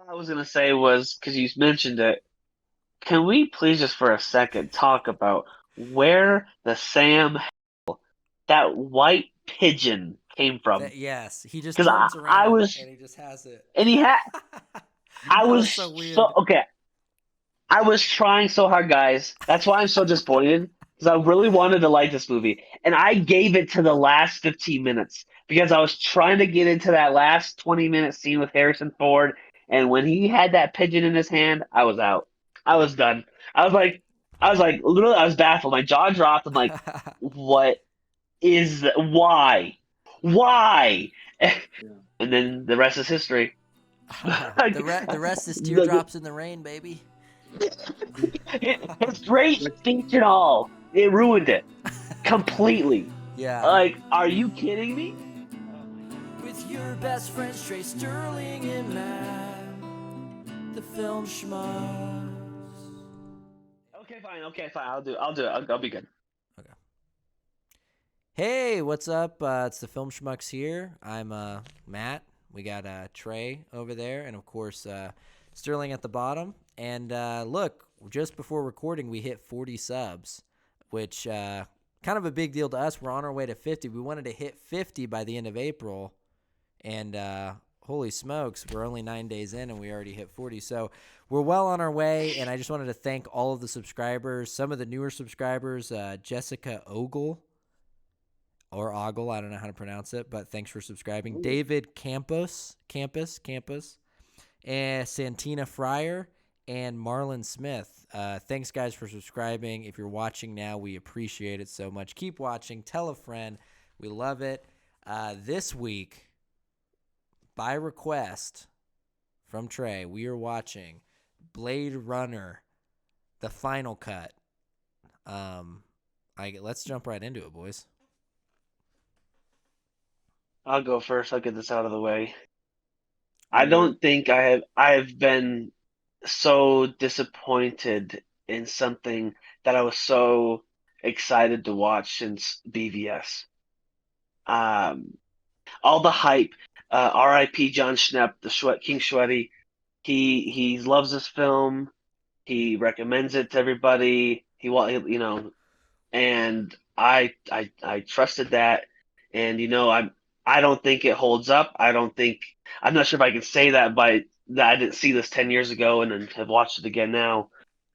I was gonna say was because you mentioned it. Can we please just for a second talk about where the Sam that white pigeon came from? That yes, he just Because turns I around was and he just has it. and he had I That was was so so weird. okay. I was trying so hard, guys. That's why I'm so disappointed because I really wanted to like this movie, and I gave it to the last 15 minutes because I was trying to get into that last 20-minute scene with Harrison Ford, and when he had that pigeon in his hand, I was out. I was done. Literally, I was baffled. My jaw dropped. I'm like, what why? Why? Yeah. And then the rest is history. The the rest is the, teardrops in the rain, baby. his great Which speech and all, it ruined it completely. Yeah. Like, are you kidding me? With your best friends Trey Sterling and Matt, the film Schmucks. Okay, fine. Okay, fine. I'll do it. I'll be good. Okay. Hey, what's up? It's the film Schmucks here. I'm Matt. We got Trey over there, and of course Sterling at the bottom. And look, just before recording, we hit 40 subs, which kind of a big deal to us. We're on our way to 50. We wanted to hit 50 by the end of April, and holy smokes, we're only 9 days in and we already hit 40. So we're well on our way, and I just wanted to thank all of the subscribers, some of the newer subscribers, Jessica Ogle or Ogle, I don't know how to pronounce it, but thanks for subscribing. Ooh. David Campus, and Santina Fryer, and Marlon Smith. Thanks, guys, for subscribing. If you're watching now, we appreciate it so much. Keep watching. Tell a friend. We love it. This week, by request from Trey, we are watching Blade Runner, the final cut. Let's jump right into it, boys. I'll go first. I'll get this out of the way. I all right. don't think I have been so disappointed in something that I was so excited to watch since BVS. Um, all the hype. R.I.P. John Schnepp, the King Shweti. He loves this film. He recommends it to everybody. And I trusted that, and I don't think it holds up. I'm not sure if I can say that by that I didn't see this 10 years ago and then have watched it again now,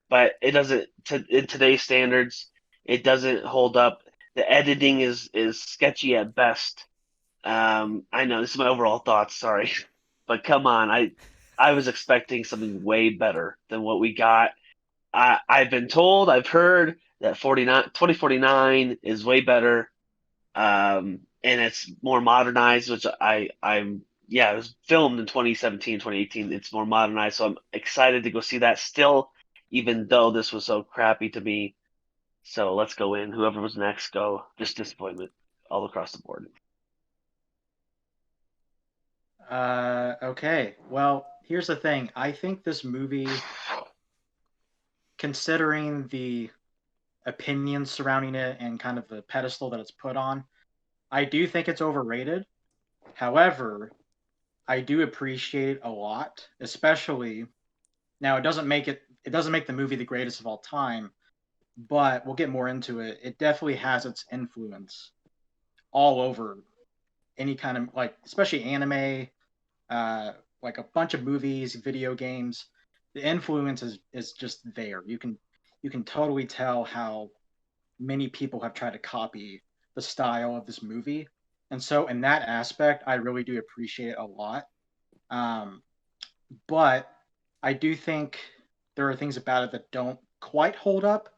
but it doesn't in today's standards. It doesn't hold up. The editing is sketchy at best. I know this is my overall thoughts. Sorry, but come on, I was expecting something way better than what we got. I've been told, I've heard that 2049 is way better, and it's more modernized, which yeah, it was filmed in 2017, 2018. It's more modernized, so I'm excited to go see that still, even though this was so crappy to me. So let's go in. Whoever was next, go. Just disappointment all across the board. Okay. Well, here's the thing. I think this movie, considering the opinions surrounding it and kind of the pedestal that it's put on, I do think it's overrated. However, I do appreciate it a lot, especially now it doesn't make the movie the greatest of all time, but we'll get more into it. It definitely has its influence all over any kind of like especially anime, uh, like a bunch of movies, video games. The influence is just there. You can totally tell how many people have tried to copy the style of this movie, and so in that aspect, I really do appreciate it a lot. Um, but I do think there are things about it that don't quite hold up,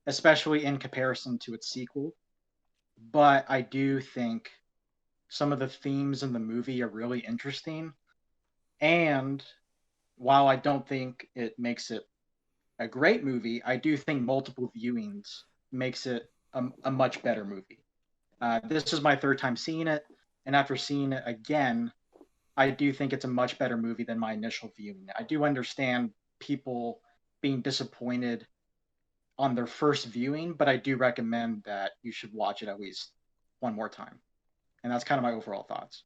especially in comparison to its sequel. But I do think some of the themes in the movie are really interesting. And while I don't think it makes it a great movie, I do think multiple viewings makes it a much better movie. This is my third time seeing it, and after seeing it again, I do think it's a much better movie than my initial viewing. I do understand people being disappointed on their first viewing, but I do recommend that you should watch it at least one more time. And that's kind of my overall thoughts.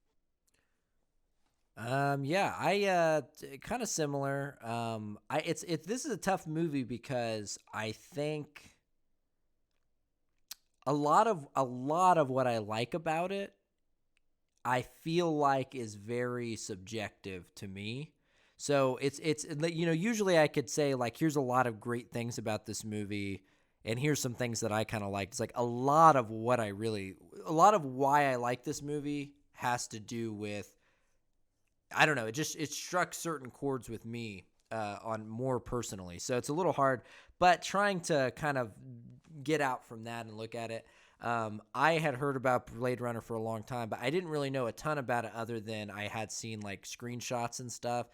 Yeah, I kind of similar. I it's this is a tough movie because I think a lot of what I like about it, I feel like is very subjective to me. So it's usually I could say like here's a lot of great things about this movie and here's some things that I kind of like. It's like a lot of why I like this movie has to do with I don't know. It struck certain chords with me on more personally. So it's a little hard, but trying to kind of get out from that and look at it. I had heard about Blade Runner for a long time, but I didn't really know a ton about it other than I had seen like screenshots and stuff.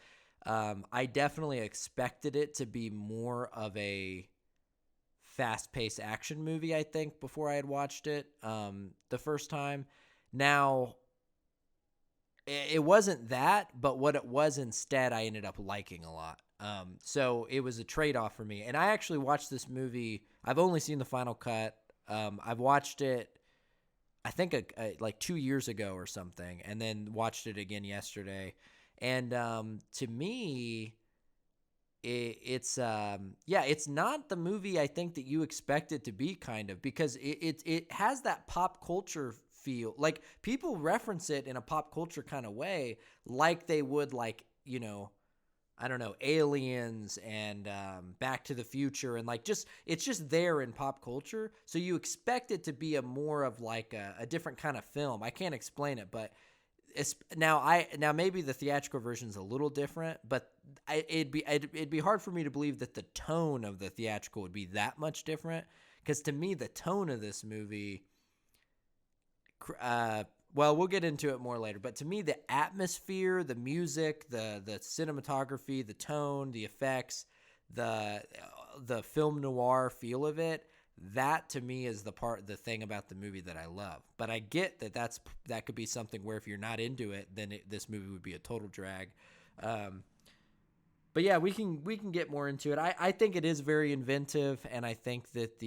I definitely expected it to be more of a fast-paced action movie, I think, before I had watched it the first time. Now, it wasn't that, but what it was instead, I ended up liking a lot. So it was a trade off for me. And I actually watched this movie. I've only seen the final cut. I've watched it, I think, like 2 years ago or something, and then watched it again yesterday. And to me, it's not the movie I think that you expect it to be, kind of, because it has that pop culture feel. Like people reference it in a pop culture kind of way, like they would like I don't know, Aliens and Back to the Future, and like just it's just there in pop culture. So you expect it to be a more of like a different kind of film. I can't explain it, but now maybe the theatrical version is a little different, but it'd be hard for me to believe that the tone of the theatrical would be that much different. Because to me, the tone of this movie, well, we'll get into it more later. But to me, the atmosphere, the music, the cinematography, the tone, the effects, the film noir feel of it, that to me is the thing about the movie that I love. But I get that could be something where if you're not into it, then this movie would be a total drag. But yeah, we can get more into it. I think it is very inventive, and I think that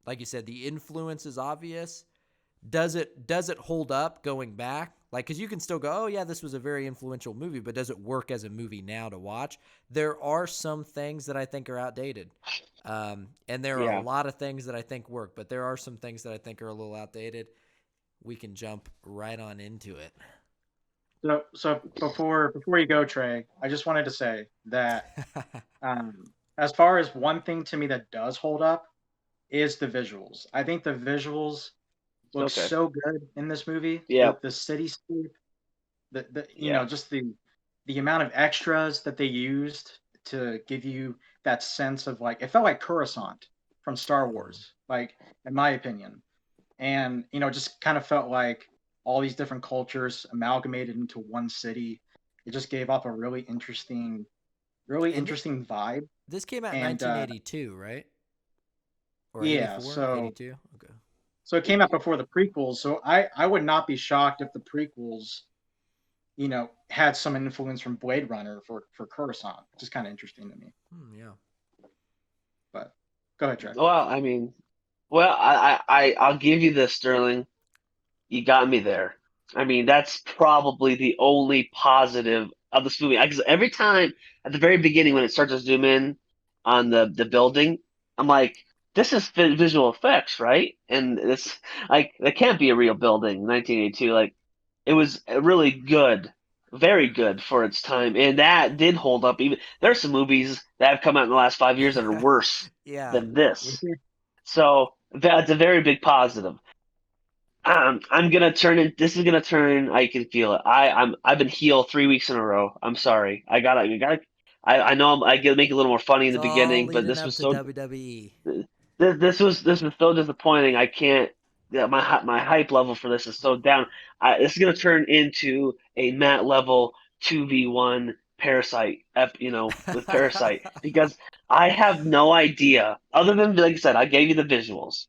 like you said, the influence is obvious. Does it hold up going back? Like, because you can still go, oh yeah, this was a very influential movie, but does it work as a movie now to watch? There are some things that I think are outdated, and there are a Yeah. lot of things that I think work, but there are some things that I think are a little outdated. We can jump right on into it. So before you go, Trey, I just wanted to say that as far as one thing to me that does hold up is the visuals. I think the visuals look Okay. so good in this movie. Yeah. The cityscape, the Yeah. just the amount of extras that they used to give you that sense of like it felt like Coruscant from Star Wars, like in my opinion. And just kind of felt like all these different cultures amalgamated into one city. It just gave off a really And interesting vibe. this came out in And 1982, right? Or yeah, 84, 82? Okay. so it came out before the prequels. So I would not be shocked if the prequels had some influence from Blade Runner for Coruscant, which is kind of interesting to me. Yeah. But go ahead, Trey. Well, I mean, well, I'll give you this, Sterling. You got me there. I mean, that's probably the only positive of this movie. Because every time at the very beginning when it starts to zoom in on the building, I'm like, this is visual effects, right? And it's like that can't be a real building, 1982. Like it was really good, very good for its time, and that did hold up. Even there are some movies that have come out in the last 5 years that are worse Yeah. than this. So that's a very big positive. I'm gonna turn it. This is gonna turn. I can feel it. I've been heel 3 weeks in a row. I'm sorry. I know I get make it a little more funny in It's the all beginning, but leading up to WWE. this was so disappointing. I can't. Yeah, my hype level for this is so down. This is gonna turn into a Matt level 2v1 Parasite. With Parasite because I have no idea other than like I said, I gave you the visuals.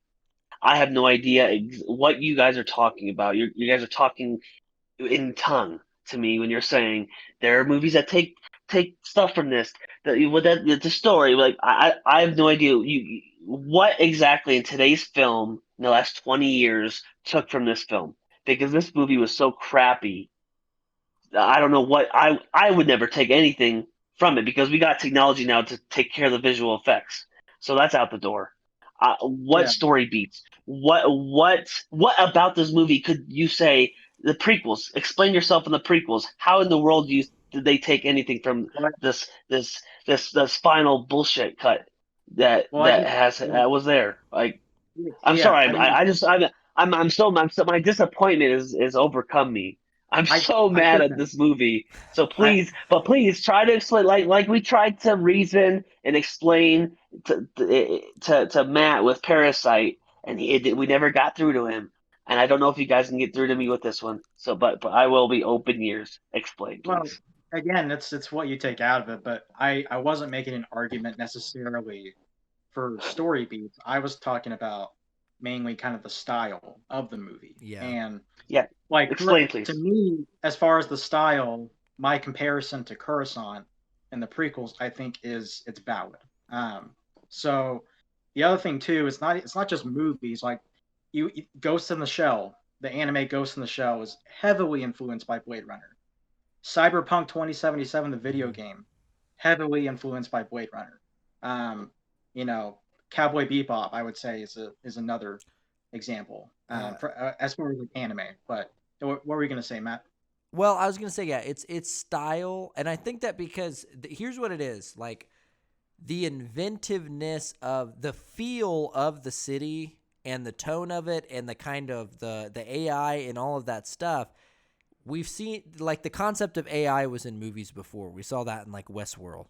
I have no idea what you guys are talking about. You guys are talking in tongue to me when you're saying there are movies that take stuff from this. The story. Like I have no idea. What exactly in today's film in the last 20 years took from this film because this movie was so crappy. I don't know what I would never take anything from it because we got technology now to take care of the visual effects. So that's out the door. What Yeah. story beats? What about this movie could you say the prequels? Explain yourself in the prequels. How in the world did they take anything from Well, this final bullshit cut that well, I that get, has that was there? Like I'm yeah. sorry, I mean, I'm so my disappointment is overcome me. I'm so I mad get at that. this movie. So I please try to explain like we tried to reason and explain to Matt with Parasite, and we never got through to him. And I don't know if you guys can get through to me with this one. So, but I will be open ears. Explain, Well, please. again, it's what you take out of it, but I wasn't making an argument necessarily for story beats. I was talking about mainly kind of the style of the movie. Yeah. And Yeah, like explain, to please. me, as far as the style, my comparison to Coruscant in the prequels, I think it's valid. So the other thing too, it's not just movies. Like Ghost in the Shell, the anime Ghost in the Shell is heavily influenced by Blade Runner. Cyberpunk 2077, the video Mhm. game, heavily influenced by Blade Runner. Um, you know, Cowboy Bebop, I would say, is another example Uh, as far as like anime. But what were you gonna say, Matt? well, I was gonna say, yeah, it's style, and I think that because here's what it is: like the inventiveness of the feel of the city and the tone of it, and the kind of the AI and all of that stuff. We've seen like the concept of AI was in movies before. We saw that in like Westworld.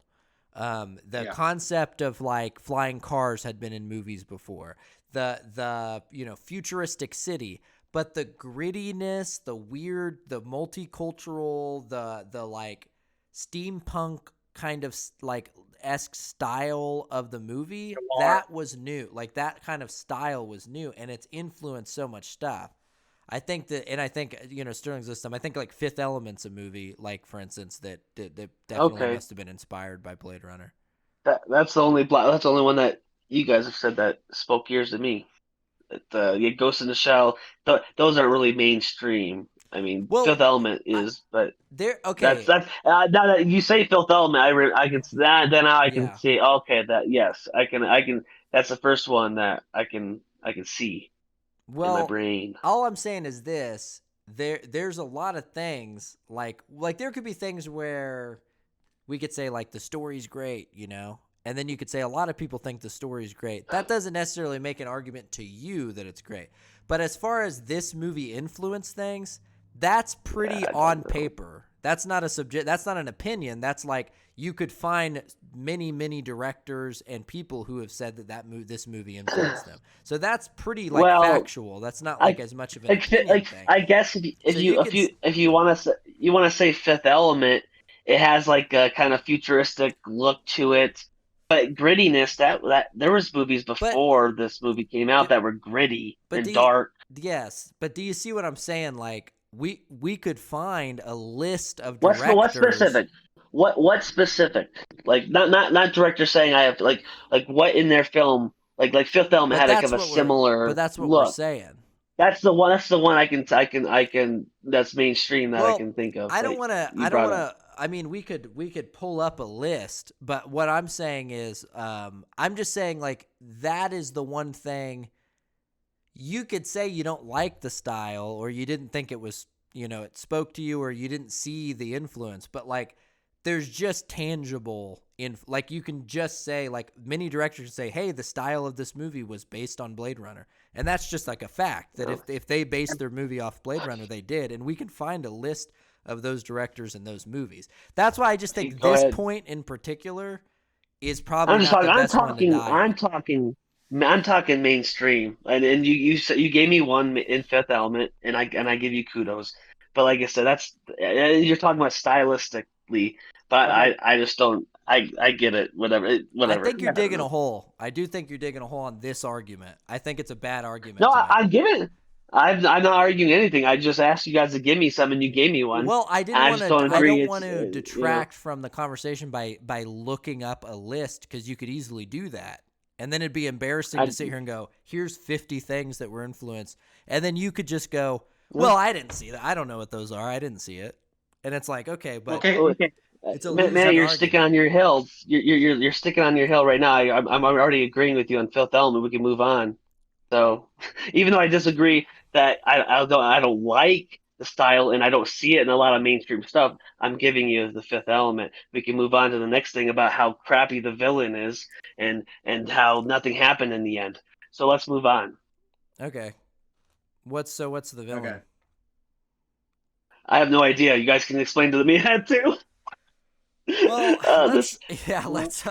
The Yeah, concept of like flying cars had been in movies before. The futuristic city, but the grittiness, the weird, the multicultural, the like steampunk kind of like esque style of the movie noir. that was new. Like that kind of style was new, and it's influenced so much stuff. I think that, and I think Sterling's System. I think like Fifth Element's a movie, like for instance, that definitely Okay, must have been inspired by Blade Runner. that's the only one that you guys have said that spoke ears to me. Yeah, Ghost in the Shell, those aren't really mainstream. I mean, Well, Fifth Element I, is, but there. that's Okay, that's now that you say Fifth Element, I can that then now I can yeah. see. Okay, that yes, I can. That's the first one that I can see in my Well, brain. all I'm saying is this: there's a lot of things like there could be things where we could say like the story's great, and then you could say a lot of people think the story's great. That doesn't necessarily make an argument to you that it's great. But as far as this movie influenced things, that's pretty I on don't know. paper. That's not a subject. That's not an opinion. That's like you could find many directors and people who have said this movie influenced them. So that's pretty like Well, factual. That's not like I as much of an like opinion thing. I guess So you could if you want to say Fifth Element, it has like a kind of futuristic look to it, but grittiness that there was movies but before this movie came out that were gritty But and do you, dark. yes, but do you see what I'm saying? Like we could find a list of What's directors, specific? What's specific? Like not director saying I have like what in their film like Fifth Element but had like that's of a what we're but similar that's what we're look. saying. That's the one. That's the one I can. That's mainstream that I Well, can think of I that don't want to you I don't brought want up. to I mean we could pull up a list, but what I'm saying is I'm just saying like that is the one thing you could say you don't like the style or you didn't think it was, it spoke to you or you didn't see the influence, but like there's just tangible like you can just say like many directors say, "Hey, the style of this movie was based on Blade Runner." And that's just like a fact that No. if they based their movie off Blade Runner, they did, and we can find a list of those directors and those movies. That's why I just think Go this ahead. point in particular is I'm probably just not talking. the I'm best one to talking. die I'm on. talking. I'm talking mainstream. And you gave me one in Fifth Element, and I give you kudos. But like I said, that's you're talking about stylistically. But Okay. I just don't. I get it. Whatever. I Whatever. think you're Yeah. I don't digging a know. hole. I do think you're digging a hole on this argument. I think it's a bad No, argument to make. I give it. I'm not arguing anything. I just asked you guys to give me some, and you gave me one. Well, And I just don't I agree. don't want It's to you know. detract from the conversation by looking up a list because you could easily do that. And then it'd be embarrassing to I sit here and go, "Here's 50 things that were influenced." And then you could just go, well, "Well, I didn't see that. I don't know what those are. I didn't see it." And it's like, okay, but Okay, Oh, okay. it's a Matt, losing you're sticking argument. on your hill. You're sticking on your hill right now. I'm already agreeing with you on Fifth Element. We can move on. So, even though I disagree that I don't like the style and I don't see it in a lot of mainstream stuff, I'm giving you the Fifth Element. We can move on to the next thing about how crappy the villain is and how nothing happened in the end. So let's move on. Okay. What's the Okay. villain? I have no idea. You guys can explain to me that too. Well, This Well, let's.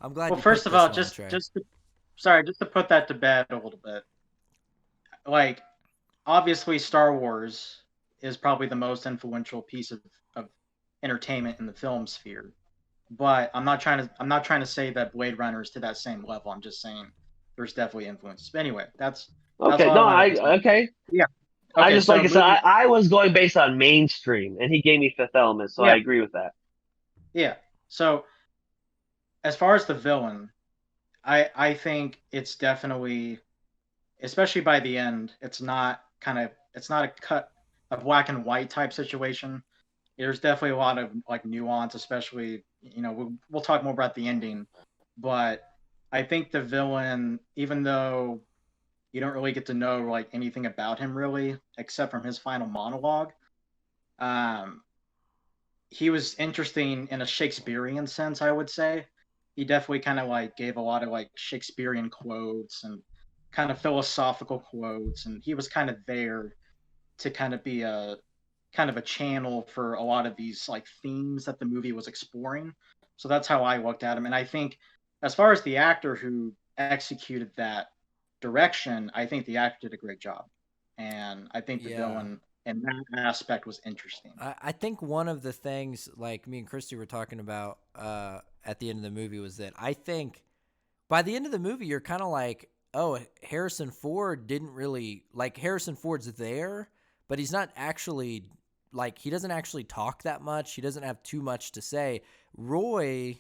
I'm glad well, you first picked of this all, one, Trey. just to put that to bed a little bit. Like, obviously, Star Wars is probably the most influential piece of entertainment in the film sphere. But I'm not trying to say that Blade Runner is to that same level. I'm just saying there's definitely influences. But anyway, that's okay? all I No, wanted to say. okay. Yeah. I Okay, just like so I said, moving. I was going based on mainstream, and he gave me Fifth Element, so I Yeah, agree with that. yeah. So as far as the villain, I think it's definitely, especially by the end, it's not a cut a black and white type situation. There's definitely a lot of like nuance, especially we'll talk more about the ending, but I think the villain, even though you don't really get to know like anything about him really, except from his final monologue, um, he was interesting in a Shakespearean sense, I would say. He definitely kind of like gave a lot of like Shakespearean quotes and kind of philosophical quotes, and he was kind of there to kind of a channel for a lot of these like themes that the movie was exploring. So that's how I looked at him. And I think as far as the actor who executed that direction, I think the actor did a great job. And I think the Yeah. villain in that aspect was interesting. I think one of the things, like me and Christy were talking about at the end of the movie, was that I think by the end of the movie, you're kind of like, oh, Harrison Ford didn't really, like, Harrison Ford's there, but he's not actually, like, he doesn't actually talk that much. He doesn't have too much to say. Roy,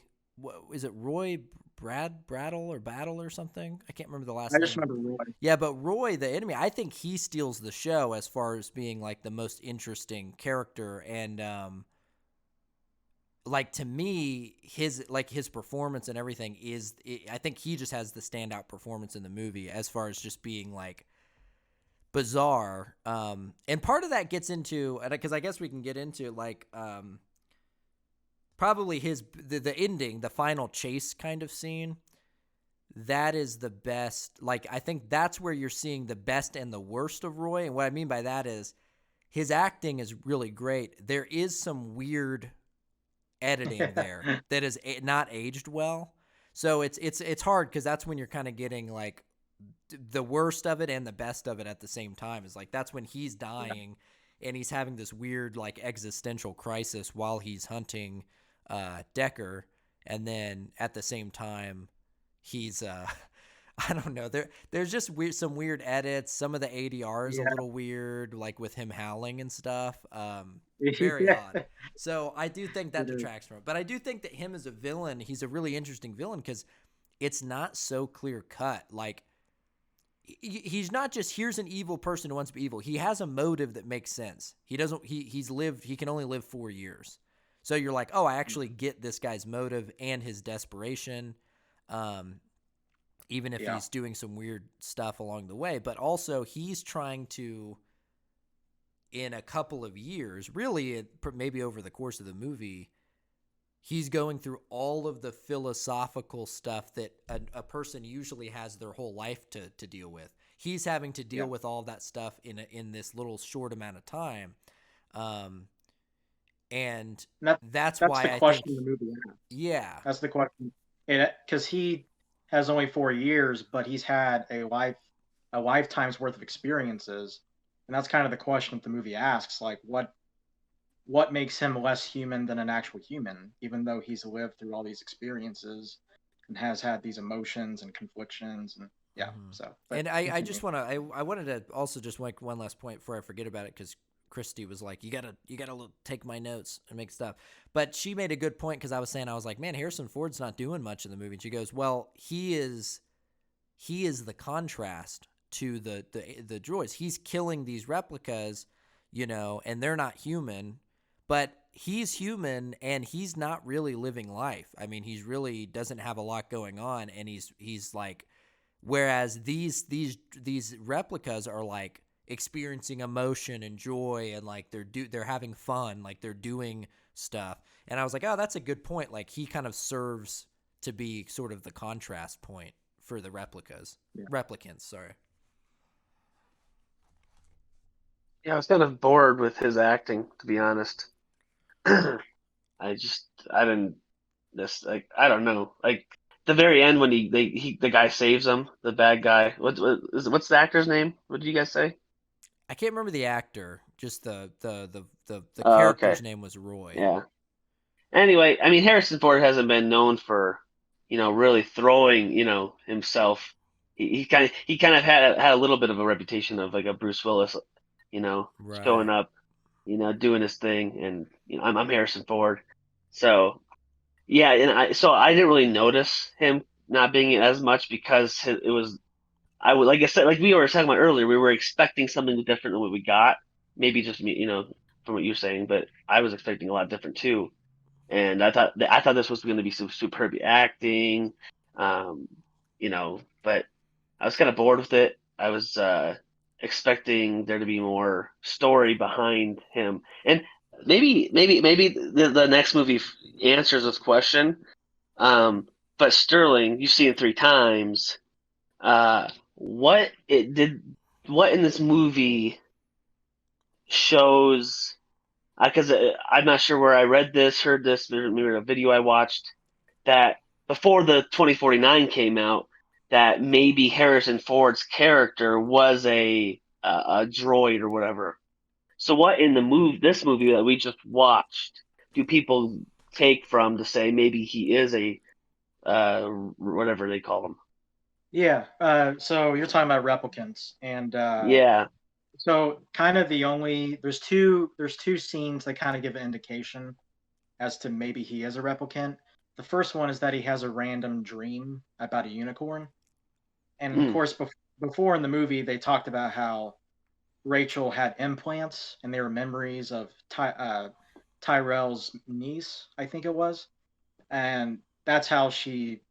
is it Roy Brattle or Battle or something? I can't remember the last I just name. remember Roy. Yeah, but Roy, the enemy, I think he steals the show as far as being like the most interesting character. And like to me, his performance and everything I think he just has the standout performance in the movie as far as just being like bizarre. And part of that gets into, because I guess we can get into like probably the ending, the final chase kind of scene. That is the best. Like, I think that's where you're seeing the best and the worst of Roy. And what I mean by that is his acting is really great. There is some weird editing there that is not aged well. So it's hard because that's when you're kind of getting like the worst of it and the best of it at the same time. Is like that's when he's dying and he's having this weird like existential crisis while he's hunting Decker, and then at the same time he's I don't know. There's just some weird edits. Some of the ADR is a Yeah. little weird, like with him howling and stuff. Very Yeah. odd. So I do think that It is. detracts from it. But I do think that him as a villain, he's a really interesting villain because it's not so clear cut. Like he's not just here's an evil person who wants to be evil. He has a motive that makes sense. He doesn't. He can only live 4 years. So you're like, oh, I actually get this guy's motive and his desperation. Even if Yeah. he's doing some weird stuff along the way. But also, he's trying to, in a couple of years, really maybe over the course of the movie, he's going through all of the philosophical stuff that a person usually has their whole life to deal with. He's having to deal Yeah. with all of that stuff in this little short amount of time. And And that that's that's why the I think, question the movie asks. yeah, That's the question. Because he has only 4 years, but he's had a lifetime's worth of experiences, and that's kind of the question that the movie asks. Like, what makes him less human than an actual human, even though he's lived through all these experiences and has had these emotions and conflictions and yeah. hmm. So, but And I continue. just want to I wanted to also just make one last point before I forget about it because Christy was like, you gotta take my notes and make stuff. But she made a good point because I was like, man, Harrison Ford's not doing much in the movie. And she goes, well, he is the contrast to the droids. He's killing these replicas and they're not human, but he's human and he's not really living life. I mean, he's really doesn't have a lot going on, and he's like, whereas these replicas are like experiencing emotion and joy, and like they're having fun, like they're doing stuff. And I was like, oh, that's a good point. Like he kind of serves to be sort of the contrast point for the replicants. Sorry. Yeah, I was kind of bored with his acting, to be honest. I didn't this like I don't know like the very end when the guy saves him, the bad guy. What's the actor's name? What did you guys say? I can't remember the actor. Just the Oh, okay, character's name was Roy. yeah. Anyway, I mean Harrison Ford hasn't been known for, really throwing, himself. He kind of had a little bit of a reputation of like a Bruce Willis, showing Right. up, doing his thing, and I'm Harrison Ford, so yeah, and I didn't really notice him not being in as much because it was like I said, like we were talking about earlier, we were expecting something different than what we got. Maybe just me, from what you're saying, but I was expecting a lot different too. And I thought this was going to be some superb acting, but I was kind of bored with it. I was expecting there to be more story behind him, and maybe the next movie answers this question. But Sterling, you've seen it 3 times. What it did, what in this movie shows? Because I'm not sure where I read this, heard this, maybe a video I watched that before the 2049 came out, that maybe Harrison Ford's character was a droid or whatever. So what in this movie that we just watched, do people take from to say maybe he is a whatever they call him? Yeah. So you're talking about replicants, and Yeah. so kind of there's two scenes that kind of give an indication as to maybe he is a replicant. The first one is that he has a random dream about a unicorn, and of Mm. course, before in the movie they talked about how Rachel had implants and they were memories of Tyrell's niece, I think it was, and that's how she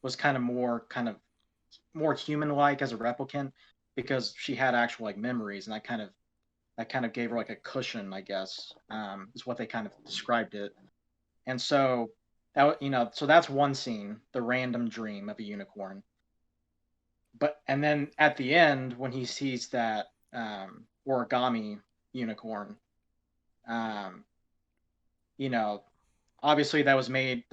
was kind of more human-like as a replicant because she had actual like memories, and that kind of gave her like a cushion, I guess, is what they kind of described it. And so so that's one scene, the random dream of a unicorn. But and then at the end, when he sees that origami unicorn, um, you know, obviously that was made.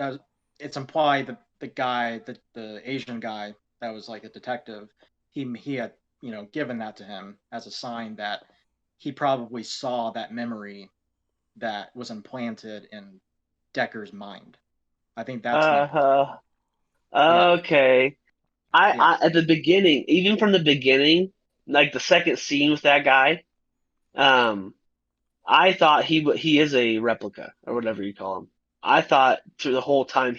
It's implied that the Asian guy that was like a detective, he had given that to him as a sign that he probably saw that memory that was implanted in Decker's mind. I think that's my Uh, yeah, okay. yeah. At the beginning, even from the beginning, like the second scene with that guy, um, I thought he is a replica or whatever you call him. I thought through the whole time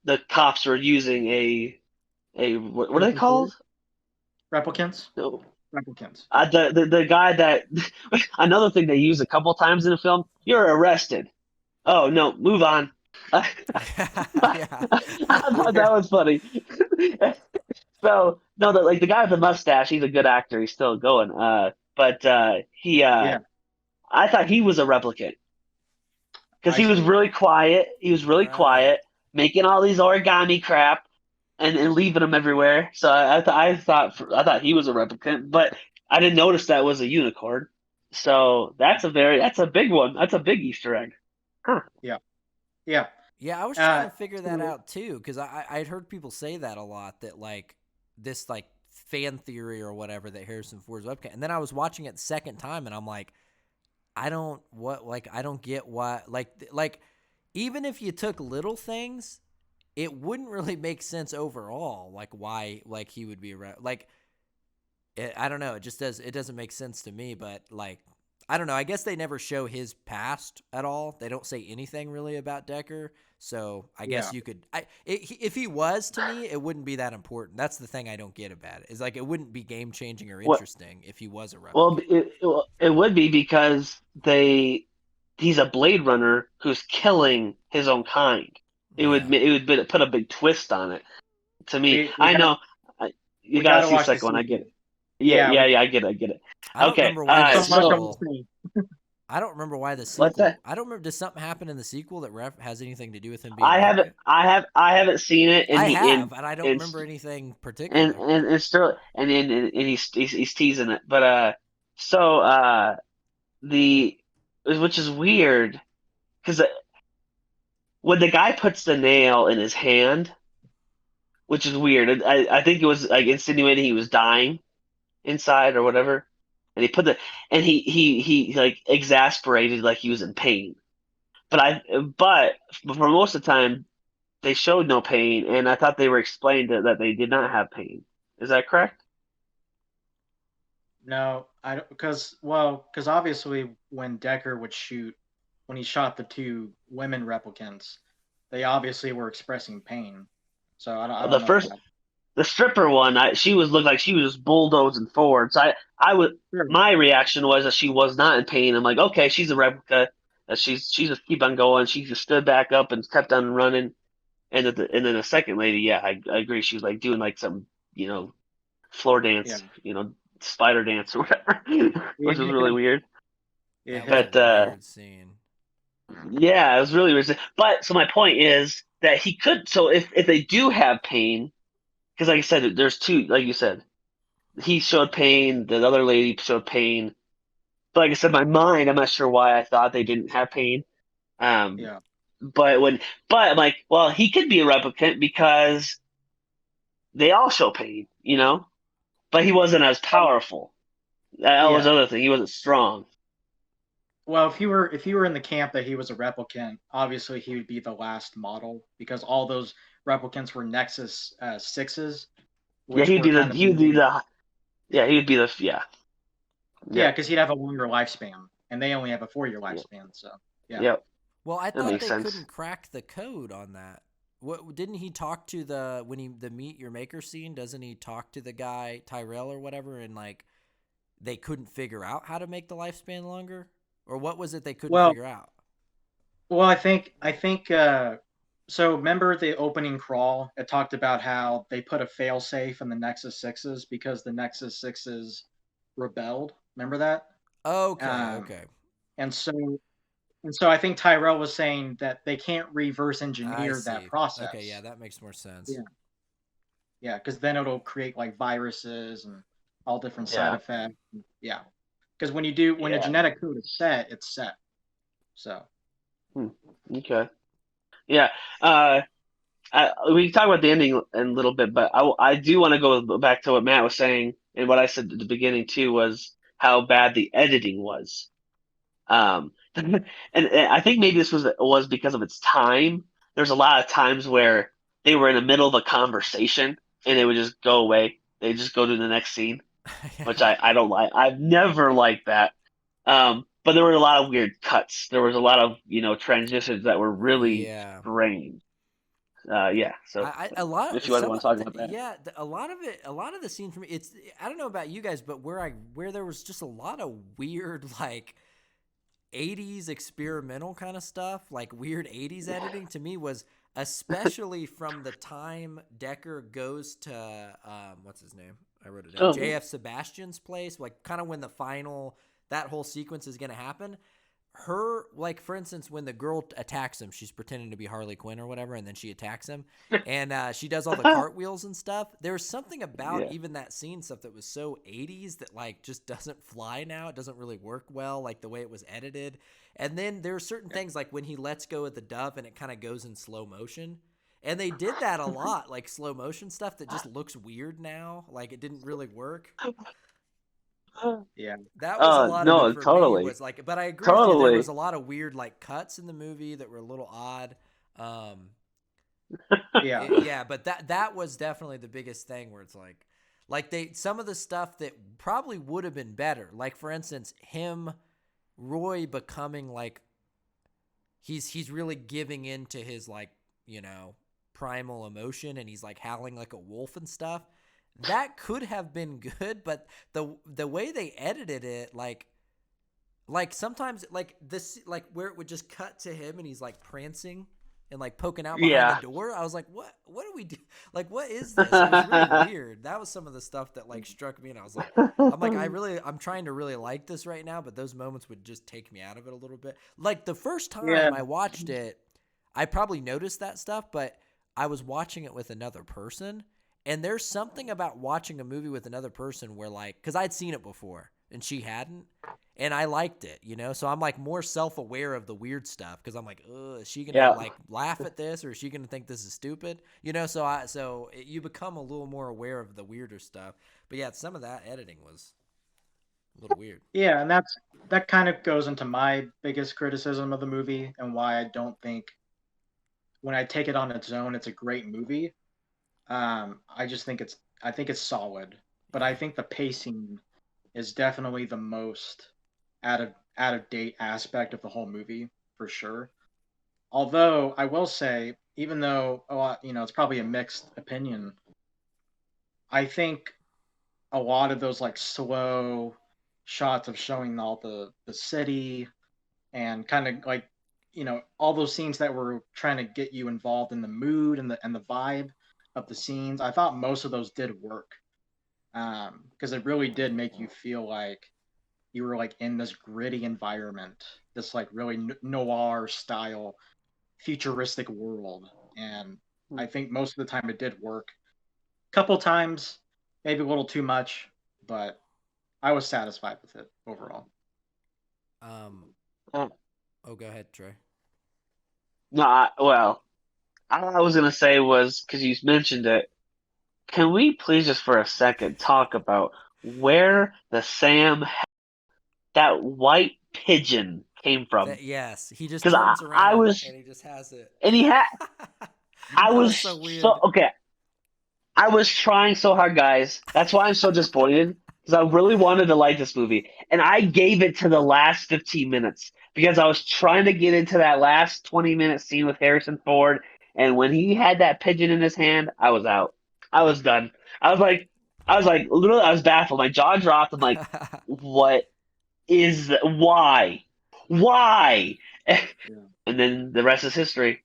the cops were using a what are they Harrison Ford? called? Replicants? No, Replicants. the guy that another thing they use a couple times in the film. You're arrested. Oh no, move on. I Yeah. thought that was funny. So no, like the guy with the mustache, he's a good actor. He's still going. But Yeah, I thought he was a replicant because I he was see. really quiet. He was really Right. quiet, making all these origami crap and leaving them everywhere. So I thought he was a replicant, but I didn't notice that was a unicorn. So that's a big one. That's a big Easter egg. Huh. Yeah, yeah. Yeah, I was trying Uh, to figure that so out too, because I'd heard people say that a lot, that like this like fan theory or whatever, that Harrison Ford's webcam, and then I was watching it the second time, and I'm like, I don't get why, like even if you took little things, it wouldn't really make sense overall, like why like he would be like I don't know, it doesn't make sense to me, but like I don't know. I guess they never show his past at all. They don't say anything really about Decker. So I guess Yeah. you could. If he was to me, it wouldn't be that important. That's the thing I don't get about it. Is like it wouldn't be game changing or What? interesting if he was a Well, replicant. it would be because he's a Blade Runner who's killing his own kind. Yeah. Put a big twist on it to me. We I got know. You we gotta got to see the watch the second one. I get sequel. it. Yeah, we. I get it. I don't Okay. remember why the So much I want sequel. to say. I don't remember why the What's sequel. that? I don't remember. Does something happen in the sequel that has anything to do with him being a I haven't. replicant? I haven't seen it. I have, and I don't And remember anything particular. and still and he's teasing it. But so the which is weird because when the guy puts the nail in his hand, which is weird. I think it was like insinuating he was dying inside or whatever. And he put the and he like exasperated like he was in pain. But for most of the time they showed no pain, and I thought they were explained that they did not have pain. Is that correct? No, I don't because obviously when Decker would shoot when he shot the two women replicants, they obviously were expressing pain. So I The don't know if first that. the stripper one, she was looked like she was just bulldozing forward. So I would Sure. my reaction was that she was not in pain. I'm like, okay, she's a replica. That she just keep on going. She just stood back up and kept on running. And then the second lady, yeah, I agree. She was like doing like some floor Yeah. dance, spider dance or whatever, which was really weird. That was Yeah. a But weird scene. yeah, it was really weird. But so my point is that he could. So if they do have pain, because like I said, there's two. Like you said, he showed pain. The other lady showed pain. But like I said, my mind, I'm not sure why I thought they didn't have pain. Um, Yeah. but I'm like, well, he could be a replicant because they all show pain, But he wasn't as powerful. That was the Yeah. other thing. He wasn't strong. Well, if you were in the camp that he was a replicant, obviously he would be the last model because all those replicants were Nexus sixes, Yeah, which were kind of he would be the yeah, he would be the yeah, yeah, because he'd have a longer lifespan, and they only have a 4-year yeah, lifespan. So yeah. yeah. Well, I That thought makes they sense. couldn't crack the code on that. What didn't he talk to the meet your maker scene? Doesn't he talk to the guy Tyrell or whatever, and like they couldn't figure out how to make the lifespan longer, or what was it they couldn't Well, figure out? I think so. Remember the opening crawl? It talked about how they put a failsafe in the Nexus sixes because the Nexus sixes rebelled. Remember that? Okay, Um, okay, and so I think Tyrell was saying that they can't reverse I engineer that see. Okay, yeah, process. that makes more sense. Yeah, yeah, because then it'll create like viruses and all different side Yeah, effects. Yeah, because when a yeah. genetic code is set, it's set. So Hmm. Okay. Yeah. Uh, we can talk about the ending in a little bit, but I do want to go back to what Matt was saying and what I said at the beginning too was how bad the editing was. And I think maybe this was because of its time. There's a lot of times where they were in the middle of a conversation and they would just go away. They just go to the next scene, which I don't like. I've never liked that. But there were a lot of weird cuts. There was a lot of transitions that were really Yeah. strange. Yeah. So A lot if you guys some want to talk about that, yeah, a lot of it, a lot of the scene for me, it's I don't know about you guys, but where there was just a lot of weird like 80s experimental kind of stuff, like weird 80s editing to me was especially from the time Decker goes to what's his name? I wrote it down. oh, JF Sebastian's place, like kind of when the final that whole sequence is going to happen. Her, like, for instance, when the girl attacks him, she's pretending to be Harley Quinn or whatever, and then she attacks him, and she does all the cartwheels and stuff. There's something about yeah, even that scene stuff that was so 80s that, like, just doesn't fly now. It doesn't really work well, like, the way it was edited. And then there are certain things, like when he lets go of the dove and it kind of goes in slow motion. And they did that a lot, like slow motion stuff that just looks weird now. Like, it didn't really work. yeah, That was a lot of it no, for me was totally, like, but I agree with you. There was totally, a lot of weird like cuts in the movie that were a little odd. yeah, Yeah, but that was definitely the biggest thing where it's like they some of the stuff that probably would have been better. Like for instance, him Roy becoming like he's really giving into his like, primal emotion, and he's like howling like a wolf and stuff. That could have been good, but the way they edited it, like sometimes like this, like where it would just cut to him and he's like prancing and like poking out behind the Yeah. door. I was like, what do we do? Like, what is this? It was really weird. That was some of the stuff that like struck me, and I was like, I'm trying to really like this right now, but those moments would just take me out of it a little bit. Like the first time Yeah. I watched it, I probably noticed that stuff, but I was watching it with another person, and there's something about watching a movie with another person where like, cause I'd seen it before and she hadn't, and I liked it, so I'm like more self-aware of the weird stuff, because I'm like, is she gonna Yeah. like laugh at this, or is she gonna think this is stupid? You become a little more aware of the weirder stuff. But yeah, some of that editing was a little weird. Yeah, and that kind of goes into my biggest criticism of the movie and why I don't think when I take it on its own, it's a great movie. I think it's solid, but I think the pacing is definitely the most out of date aspect of the whole movie for sure. Although I will say, even though it's probably a mixed opinion, I think a lot of those like slow shots of showing all the city and kind of like all those scenes that were trying to get you involved in the mood and the vibe of the scenes, I thought most of those did work, because it really did make you feel like you were like in this gritty environment, this like really noir style futuristic world. And I think most of the time it did work. A couple times maybe a little too much, but I was satisfied with it overall. Uh, Oh, go ahead, Trey. no, well, all I was gonna say was because you mentioned it. Can we please just for a second talk about where the that white pigeon came from? Yes, he just Because turns I around was, and he just has it. and I That was was so so weird. okay. I was trying so hard, guys. That's why I'm so disappointed because I really wanted to like this movie, and I gave it to the last 15 minutes because I was trying to get into that last 20-minute scene with Harrison Ford, and when he had that pigeon in his hand, I was out. I was done. Literally, I was baffled. My jaw dropped. I'm like, what why? Yeah. And then the rest is history.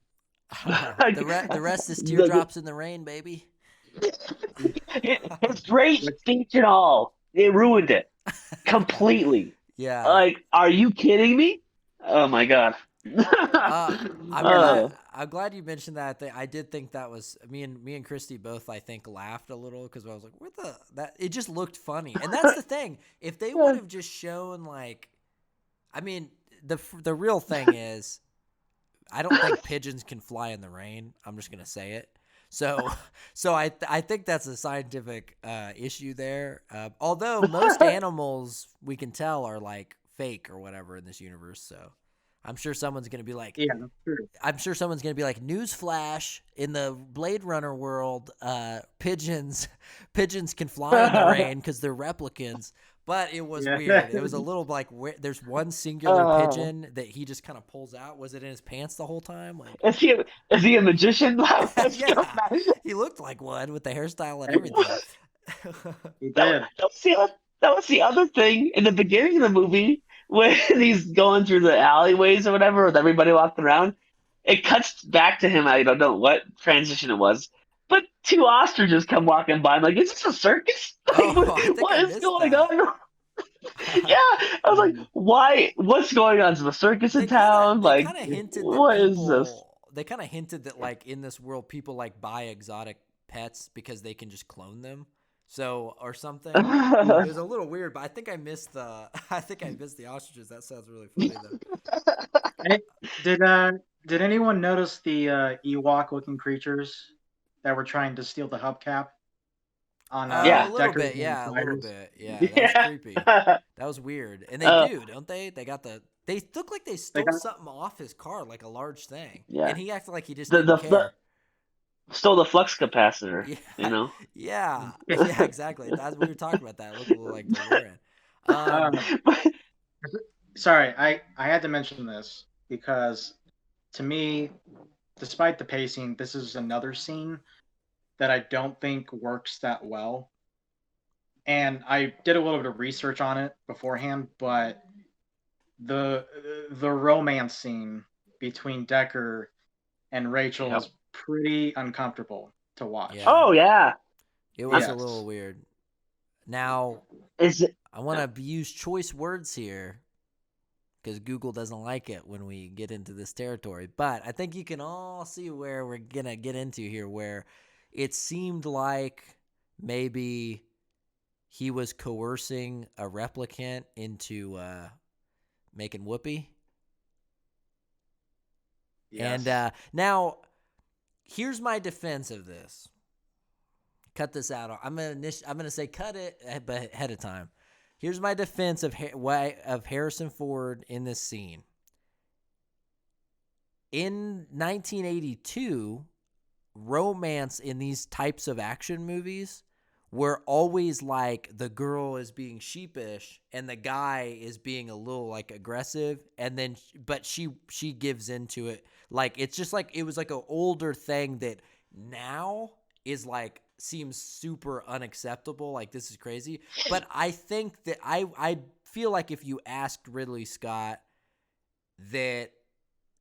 Like, The rest is the, teardrops in the rain, baby. his great speech and all, it ruined it completely. Yeah. Like, are you kidding me? Oh my god. Uh, Oh, I'm glad you mentioned that. I did think that was me and Christy both, I think, laughed a little because I was like, "What the that?" It just looked funny, and that's the thing. If they would have just shown like, I mean, the real thing is, I don't think pigeons can fly in the rain. I'm just gonna say it. So, I think that's a scientific issue there. Although most animals we can tell are like fake or whatever in this universe. So, I'm sure someone's gonna be like, Yeah, that's true. newsflash, in the Blade Runner world, pigeons can fly in the rain because they're replicants. But it was Yeah. weird. It was a little like there's one singular oh. pigeon that he just kind of pulls out. Was it in his pants the whole time? Like, Is he a magician? Let's go yeah, back. he looked like one with the hairstyle and everything. He That, did. that was the other thing in the beginning of the movie when he's going through the alleyways or whatever with everybody walking around. It cuts back to him. I don't know what transition it was, but two ostriches come walking by. I'm like, is this a circus? Like, Oh, I think what I is missed going that. on? Yeah, I was like, why? What's going on? Is the circus in town? They Like, kind of hinted that what is this? like in this world people like buy exotic pets because they can just clone them. So or something. It was a little weird, but I think I missed the ostriches. That sounds really funny though. Hey, did uh did anyone notice the Ewok looking creatures that were trying to steal the hubcap on A Yeah, little Deckard's bit, yeah, a little riders? bit. Yeah, that was yeah. creepy. That was weird. And they uh, do, don't they? They look like they They stole got something off his car, like a large thing. yeah. And he acted like he just The didn't the fl- care. Stole the flux capacitor. Yeah, You know. yeah, yeah, exactly. That's we were talking about that. It looked a little like DeLorean. Um, um But sorry, I had to mention this because to me, despite the pacing, this is another scene that I don't think works that well. And I did a little bit of research on it beforehand, but the the romance scene between Decker and Rachel Yep. is pretty uncomfortable to watch. Yeah, Oh yeah. it was I'm, a little Yes. weird. Now, is it? I want to use choice words here because Google doesn't like it when we get into this territory. But I think you can all see where we're going to get into here, where it seemed like maybe he was coercing a replicant into making whoopee. And Yes. now, here's my defense of this. Cut this out. I'm gonna say cut it ahead of time. Here's my defense of Harrison Ford in this scene. In 1982, romance in these types of action movies were always like the girl is being sheepish and the guy is being a little like aggressive, and then but she gives into it. Like it's just like it was like an older thing that now is like seems super unacceptable. Like this is crazy. But I think that I feel like if you asked Ridley Scott that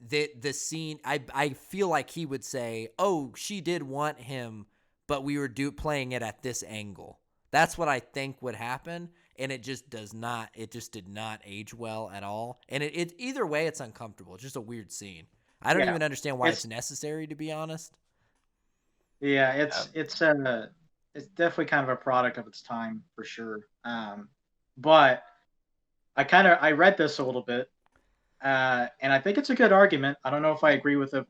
the scene, I feel like he would say, "Oh, she did want him, but we were playing it at this angle." That's what I think would happen, and it just does not. It just did not age well at all, and it either way, it's uncomfortable. It's just a weird scene. I don't Yeah. even understand why it's It's necessary, to be honest. yeah, Yeah. it's definitely kind of a product of its time for sure. But I read this a little bit, and I think it's a good argument. I don't know if I agree with it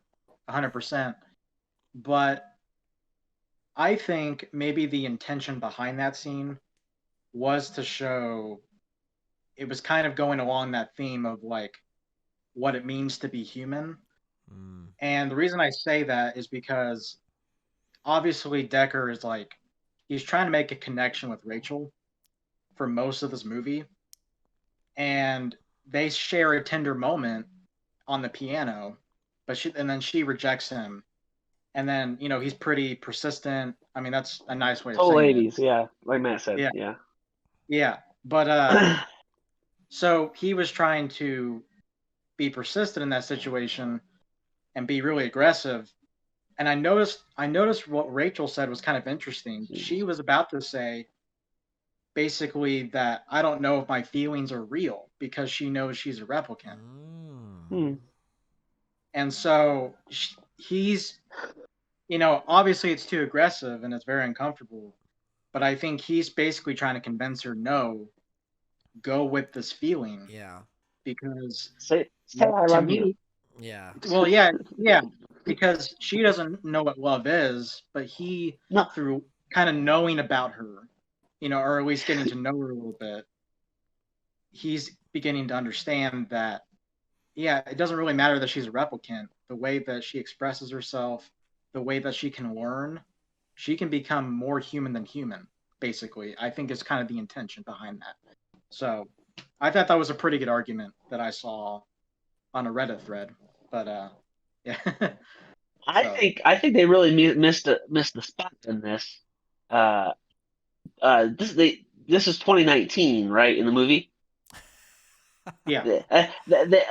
100%, but I think maybe the intention behind that scene was to show it was kind of going along that theme of like what it means to be human. Mm. And the reason I say that is because obviously Decker is like he's trying to make a connection with Rachel for most of this movie, and they share a tender moment on the piano, but then she rejects him, and then he's pretty persistent. I mean, that's a nice way of Total saying it. 80s, yeah. Like Matt said, Yeah, yeah. yeah. But so he was trying to be persistent in that situation and be really aggressive. And I noticed what Rachel said was kind of interesting. She was about to say basically that I don't know if my feelings are real because she knows she's a replicant. Mm. Hmm. And so he's, obviously it's too aggressive and it's very uncomfortable. But I think he's basically trying to convince her, no, go with this feeling Yeah. because Say I to love you. me, Yeah. well, yeah, yeah, because she doesn't know what love is, but he, No, through kind of knowing about her, or at least getting to know her a little bit, he's beginning to understand that, yeah, it doesn't really matter that she's a replicant. The way that she expresses herself, the way that she can learn, she can become more human than human, basically. I think is kind of the intention behind that. So I thought that was a pretty good argument that I saw on a Reddit thread. But yeah. So I think they really missed the spot in this. Uh, this is 2019, right? In the movie, yeah.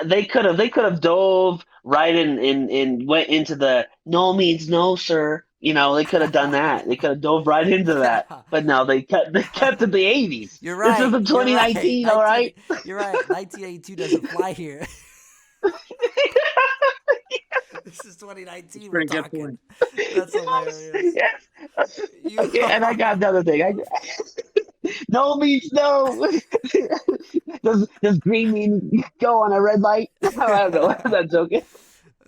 they could have dove right in went into the no means no, sir. They could have done that. They could have dove right into that. But no, they kept it the 80s. You're This is right. the You're right. 2019, all right? You're right. 1982 doesn't fly here. This is It's a 2019 we're pretty good talking. point. That's Yes, hilarious. yes. You Okay, and I got another thing. No means no. Does green mean go on a red light? I don't know. I'm not joking.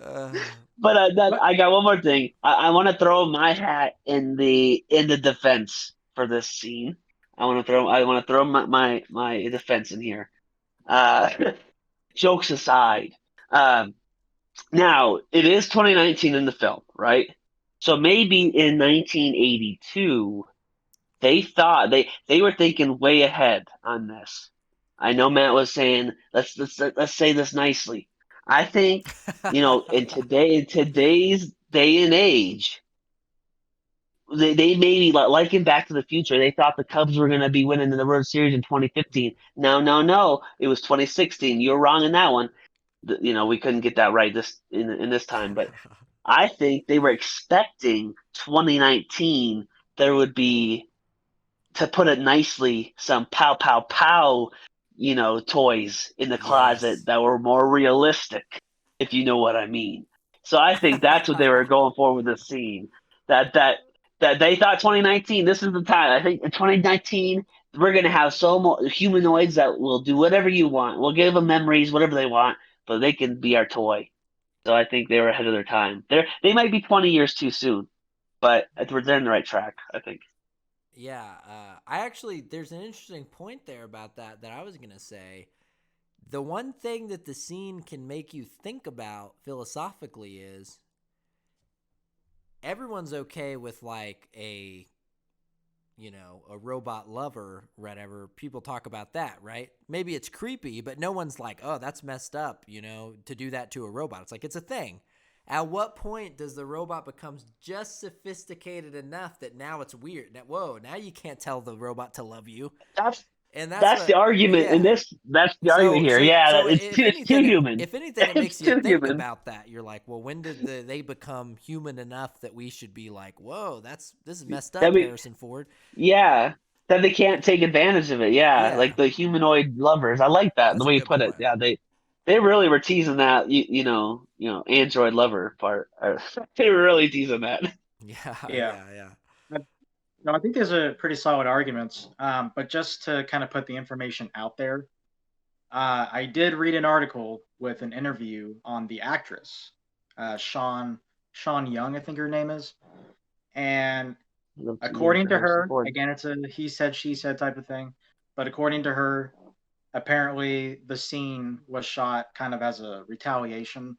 uh, But But I got one more thing. I want to throw my hat in the defense for this scene. I want to throw my defense in here. Uh, jokes aside, um, now it is 2019 in the film, right? So maybe in 1982 they thought they were thinking way ahead on this. I know Matt was saying let's say this nicely. I think, in today's day and age, they maybe like in Back to the Future, they thought the Cubs were going to be winning the World Series in 2015. No, no, no, it was 2016. You're wrong in that one. We couldn't get that right in this time, but I think they were expecting 2019 there would be, to put it nicely, some pow pow pow, toys in the closet Yes. that were more realistic, if you know what I mean. So I think that's what they were going for with the scene. That they thought 2019, this is the time. I think in 2019 we're gonna have so more humanoids that will do whatever you want. We'll give them memories, whatever they want, but they can be our toy. So I think they were ahead of their time. They might be 20 years too soon, but they're in the right track, I think. Yeah, I actually, there's an interesting point there about that I was going to say. The one thing that the scene can make you think about philosophically is everyone's okay with like a robot lover, whatever. People talk about that, right? Maybe it's creepy, but no one's like, oh, that's messed up, to do that to a robot. It's like, it's a thing. At what point does the robot become just sophisticated enough that now it's weird? That, whoa, now you can't tell the robot to love you. That's And that's that's the what, argument in yeah. this. That's the argument So, here. so, Yeah, so it's too human. if anything, it It's makes you too think human. about that. You're like, well, when did they become human enough that we should be like, whoa, this is messed That up, we Harrison Ford. Yeah, that they can't take advantage of it. Yeah, Yeah, like the humanoid lovers. I like that the that's a way you good put it. point. Yeah, they really were teasing that. Android lover part. They were really teasing that. Yeah, Yeah. yeah, yeah. No, I think there's a pretty solid arguments. But just to kind of put the information out there, I did read an article with an interview on the actress, Sean Young, I think her name is, and Love to meet according to Harrison her, Ford. again, it's a he said she said type of thing, but according to her, apparently the scene was shot kind of as a retaliation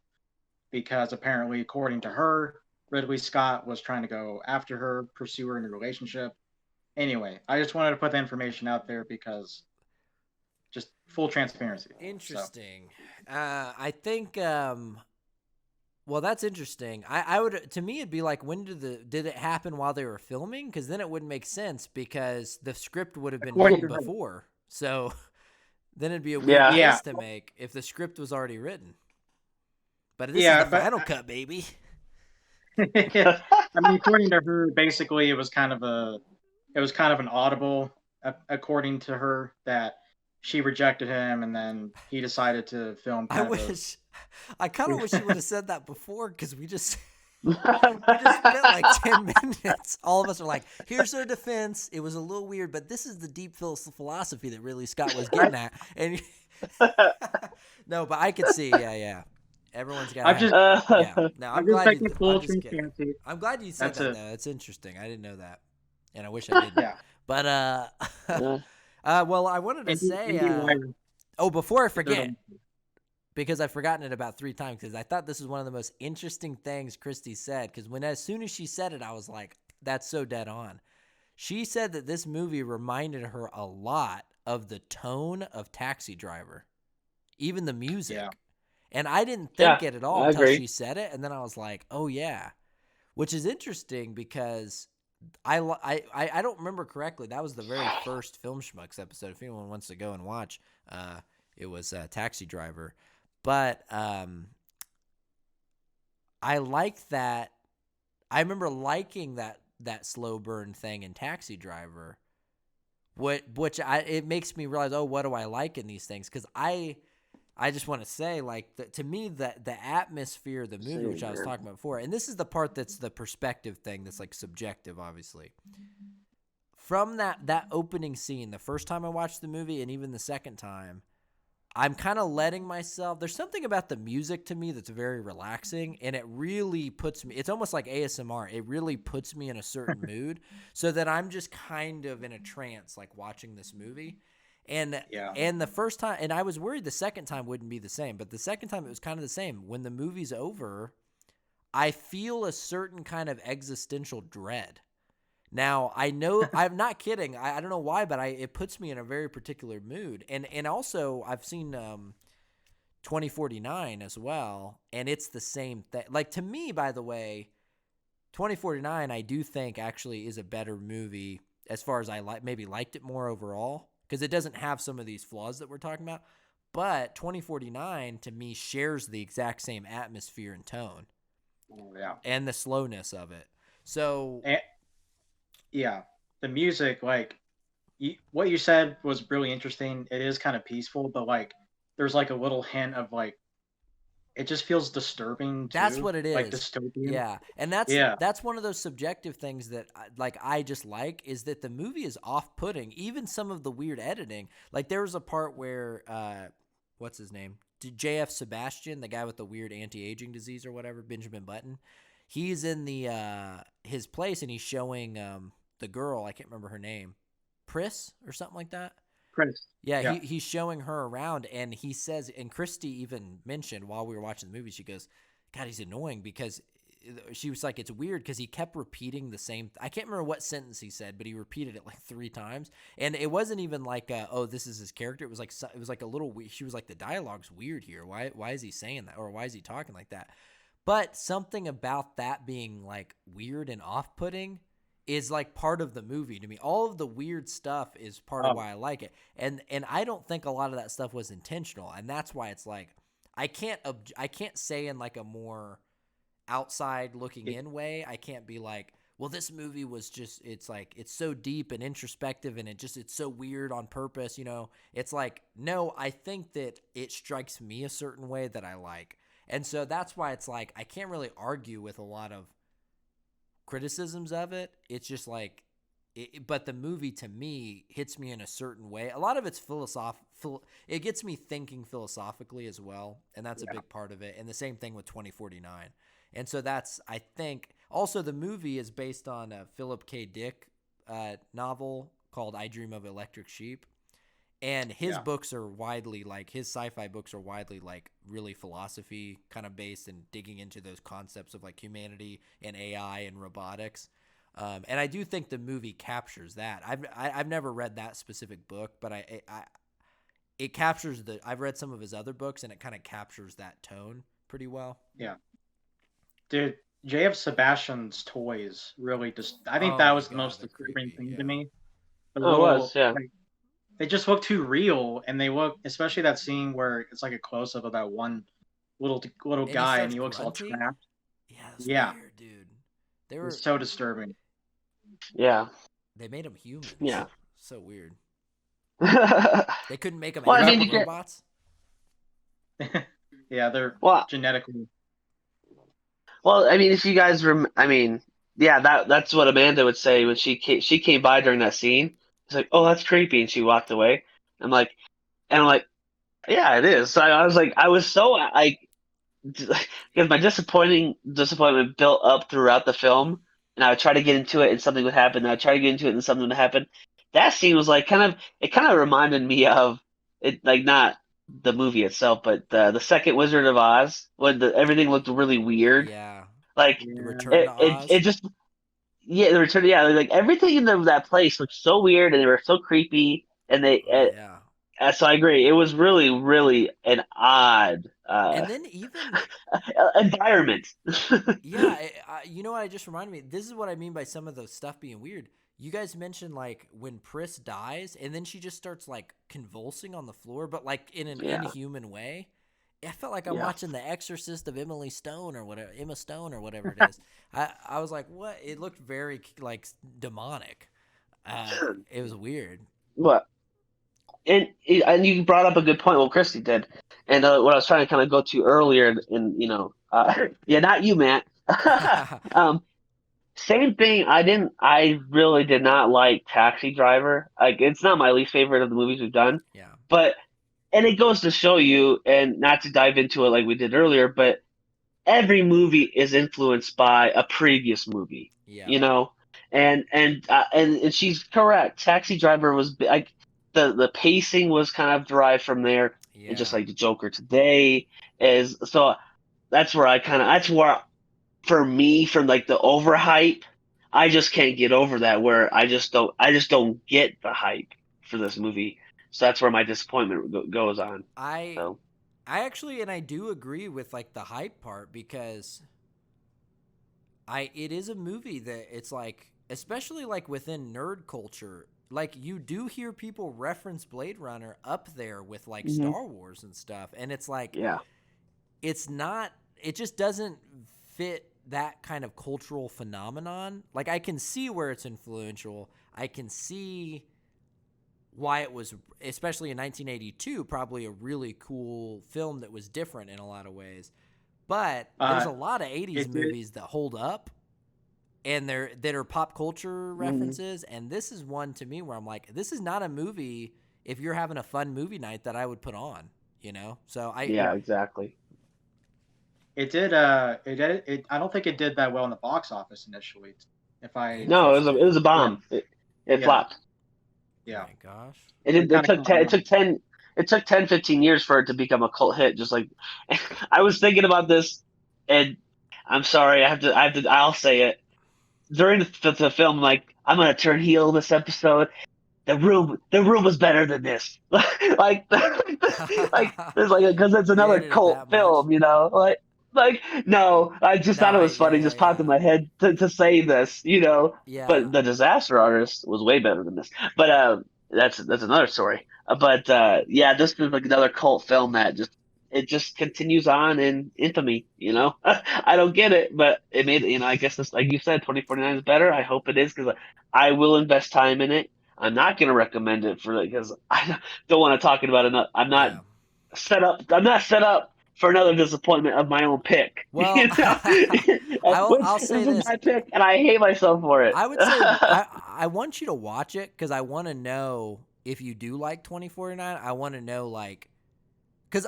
because apparently, according to her, Ridley Scott was trying to go after her, pursue her in a relationship. Anyway, I just wanted to put the information out there because just full transparency. So Interesting. I think. Well, that's interesting. I would, to me, it'd be like, when did it happen while they were filming? Because then it wouldn't make sense because the script would have been according written to her, before. So then it'd be a weird Yeah, yeah, guess to make if the script was already written. But this is yeah, the but final cut, baby. I mean, according to her, basically it was kind of an audible, according to her, that she rejected him, and then he decided to film I kind of a. wish, I kind of wish you would have said that before because we just spent like 10 minutes. All of us are like, here's their defense. It was a little weird, but this is the deep philosophy that Ridley Scott was I, getting at. And no, but I could see, yeah, yeah. Everyone's got to I'm have, just yeah. No, I'm I'm just glad making I'm full just kidding. transparency. I'm glad you said That's that it. though. It's interesting. I didn't know that. And I wish I didn't. Yeah, But, Uh, well, I wanted to say, Indy Wire. oh, before I There's forget, because I've forgotten it about 3 times because I thought this was one of the most interesting things Christy said, because as soon as she said it, I was like, that's so dead on. She said that this movie reminded her a lot of the tone of Taxi Driver, even the music. yeah, And I didn't yeah, think it at all I until agree. she said it, and then I was like, oh yeah, which is interesting because I don't remember correctly. That was the very first Film Schmucks episode. If anyone wants to go and watch, it was Taxi Driver. But I like that. I remember liking that slow burn thing in Taxi Driver, it makes me realize, oh, what do I like in these things? Because I just want to say, like, to me, the atmosphere of the movie, which I was talking about before, and this is the part that's the perspective thing that's like subjective, obviously. From that opening scene, the first time I watched the movie, and even the second time, I'm kind of letting myself. There's something about the music to me that's very relaxing, and it really puts me. It's almost like ASMR. It really puts me in a certain mood, so that I'm just kind of in a trance, like watching this movie. And yeah, the first time, and I was worried the second time wouldn't be the same, but the second time it was kind of the same. When the movie's over, I feel a certain kind of existential dread. Now I know I'm not kidding. I don't know why, but it puts me in a very particular mood. And also I've seen 2049 as well, and it's the same thing. Like to me, by the way, 2049 I do think actually is a better movie as far as I maybe liked it more overall because it doesn't have some of these flaws that we're talking about. But 2049 to me shares the exact same atmosphere and tone Yeah. and the slowness of it. So And, yeah, the music, like what you said was really interesting. It is kind of peaceful, but like there's like a little hint of like it just feels disturbing that's too, what it like is. dystopian. Yeah. And that's Yeah, that's one of those subjective things that like I just like is that the movie is off-putting. Even some of the weird editing. Like there was a part where what's his name? JF Sebastian, the guy with the weird anti-aging disease or whatever, Benjamin Button. He's in the his place and he's showing the girl, I can't remember her name. Pris or something like that. Prince. Yeah, Yeah, he's showing her around, and he says, and Christy even mentioned while we were watching the movie, she goes, "God, he's annoying," because she was like, "It's weird because he kept repeating the same." I can't remember what sentence he said, but he repeated it like 3 times, and it wasn't even like, "Oh, this is his character." It was like a little. She was like, "The dialogue's weird here. Why is he saying that, or why is he talking like that?" But something about that being like weird and off-putting is like part of the movie to me. All of the weird stuff is part of um, why I like it. And I don't think a lot of that stuff was intentional. And that's why it's like I can't say in like a more outside looking it, in way. I can't be like, well, this movie was just it's like it's so deep and introspective and it's so weird on purpose, you know. It's like, no, I think that it strikes me a certain way that I like. And so that's why it's like I can't really argue with a lot of criticisms of it. It's just like, but the movie to me hits me in a certain way. A lot of it's philosophical. It gets me thinking philosophically as well, and that's a yeah, big part of it. And the same thing with 2049. And so that's I think also the movie is based on a Philip K. Dick novel called I Dream of Electric Sheep. And his yeah, books are widely like his sci-fi books are widely like really philosophy kind of based and digging into those concepts of like humanity and AI and robotics. And I do think the movie captures that. I've never read that specific book, but I it captures the. I've read some of his other books, and it kind of captures that tone pretty well. yeah. Dude, JF Sebastian's toys really just I think Oh that my was the god, most they're disturbing creepy. thing to Yeah, me. The Oh, it was, little yeah. like they just look too real, and they look especially that scene where it's like a close up of that one little and he guy, and starts he looks all grunting. trapped. Yeah, that's Yeah, weird, dude. They it's were so disturbing. Yeah. they made them humans. Yeah. So weird. well, They couldn't make them I mean, actual you get robots. Yeah, they're well, genetically. well, I mean, if you guys I mean, yeah, that's what Amanda would say when she came by during that scene. It's like, oh, that's creepy, and she walked away. I'm like, and I'm like, yeah, it is. So I was like, I was so like because my disappointment built up throughout the film, and I would try to get into it, and something would happen. And I'd try to get into it, and something would happen. That scene was like kind of reminded me of it, like not the movie itself, but the second Wizard of Oz when everything looked really weird. Yeah, Like the Yeah, Return to it Oz. just yeah the return yeah like everything in that place looked so weird and they were so creepy and Oh yeah, so I agree it was really an odd and then even environment. yeah, you know what? I just reminded me. This is what I mean by some of the stuff being weird. You guys mentioned like when Pris dies, and then she just starts like convulsing on the floor, but like in an Yeah, inhuman way. I felt like I'm yeah. watching The Exorcist of Emma Stone or whatever it is. I was like, what? It looked very like demonic. It was weird. What and you brought up a good point. Well, Christy did, and what I was trying to kind of go to earlier, and yeah, not you, Matt. um, Same thing. I really did not like Taxi Driver. Like, it's not my least favorite of the movies we've done, Yeah, but and it goes to show you, and not to dive into it like we did earlier, but every movie is influenced by a previous movie, yeah, you know, and she's correct. Taxi Driver was like the pacing was kind of derived from there, and just yeah, like the Joker today is so that's where for me from like the overhype. I just can't get over that. Where I just don't get the hype for this movie. So that's where my disappointment goes on. I So I actually, and I do agree with like the hype part, because it is a movie that it's like, especially like within nerd culture, like you do hear people reference Blade Runner up there with like mhm. Star Wars and stuff, and it's like, Yeah, it's not, it just doesn't fit that kind of cultural phenomenon. Like I can see where it's influential. I can see why it was, especially in 1982, probably a really cool film that was different in a lot of ways. But there's Uh, a lot of 80s it did. movies that hold up, and that are pop culture mhm. references, and this is one to me where I'm like, this is not a movie if you're having a fun movie night that I would put on, you know? So Yeah, Yeah, exactly. it did. It. I don't think it did that well in the box office initially. If I I, think it No, finished it was a yeah, bomb. It yeah, flopped. oh yeah. my gosh. It Kind of it compromised. took 15 years for it to become a cult hit. Just like I was thinking about this, and I'm sorry, I'll say it during the film. Like I'm gonna turn heel this episode. The room was better than this. like there's like because it's You another hated it cult that much? film, you know. Like no, I just No, thought it was yeah, funny. yeah, Just popped in yeah. my head to say this, you know. Yeah. But the Disaster Artist was way better than this. But that's another story. But yeah, this is like another cult film that just continues on in infamy. You know, I don't get it, but it made you know. I guess this, like you said, 2049 is better. I hope it is because I will invest time in it. I'm not going to recommend it for because I don't want to talk about it. I'm not Yeah. set up. I'm not set up for another disappointment of my own pick. Well, You know, which I'll say this is this. my pick, and I hate myself for it. I would say I want you to watch it, because I want to know if you do like 2049. I want to know, like, because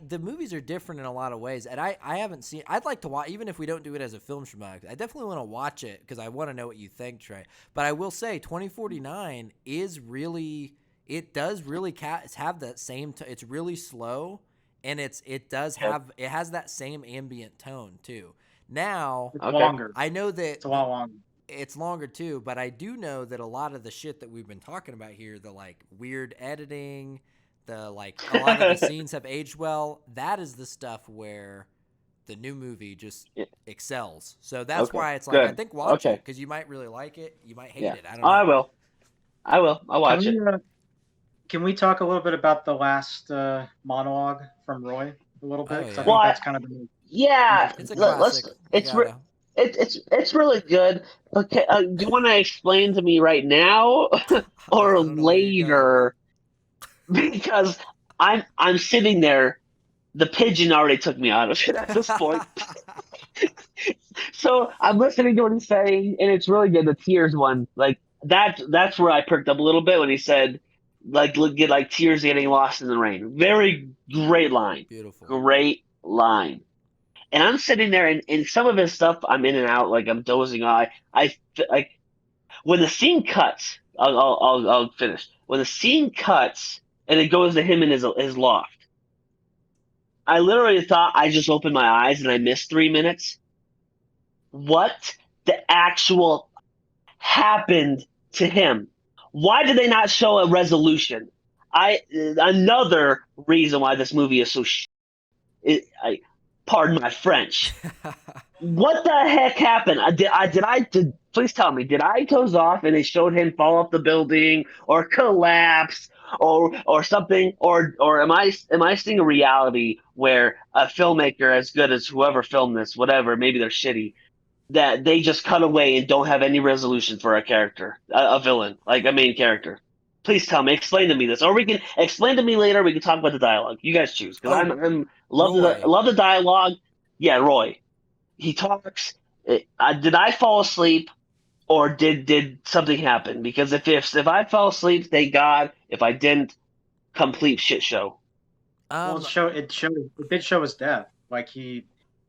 the movies are different in a lot of ways, and I haven't seen. I'd like to watch, even if we don't do it as a film schmuck. I definitely want to watch it because I want to know what you think, Trey. But I will say 2049 is really, it does really have that same. It's really slow, and Yep. it has that same ambient tone too. Now It's Okay. longer. I know that It's a lot longer. it's longer too, but I do know that a lot of the shit that we've been talking about here, the like weird editing, the like a lot of the scenes have aged well. That is the stuff where the new movie just Yeah, excels. So that's okay. why it's like, I Good. think watch it, Okay. because you might really like it. You might hate Yeah. it. I don't Oh, know. I will. I will. I'll Can watch we it. can we talk a little bit about the last monologue from Roy a little bit? Oh Because I Well, yeah, think that's kind of the yeah. it's a interesting part. Let's. classic. You It's gotta. it's really good. Okay. Do you want to explain to me right now or I don't know where you're going, but later? Because I'm sitting there. The pigeon already took me out of it at this point. So I'm listening to what he's saying, and it's really good. The tears one, like that's where I perked up a little bit when he said, like, get like tears getting lost in the rain. Very great line, beautiful. great line. And I'm sitting there, and some of his stuff, I'm in and out, like I'm dozing. I like when the scene cuts. I'll finish. When the scene cuts, and it goes to him in his loft. I literally thought I just opened my eyes and I missed 3 minutes. What the actual happened to him? Why did they not show a resolution? I Another reason why this movie is so I pardon my French. What the heck happened? Did please tell me, did I toes off and they showed him fall off the building or collapse or something, or am I seeing a reality where a filmmaker as good as whoever filmed this, whatever, maybe they're shitty, that they just cut away and don't have any resolution for a character, a villain, like a main character? Please tell me, explain to me this, or we can explain to me later. We can talk about the dialogue. You guys choose because Oh, I'm Roy. love the dialogue. Yeah, Roy. He talks. Did I fall asleep or did something happen? Because if I fell asleep, thank God. If I didn't, complete shit show. Well, Um, it did show his death. Like he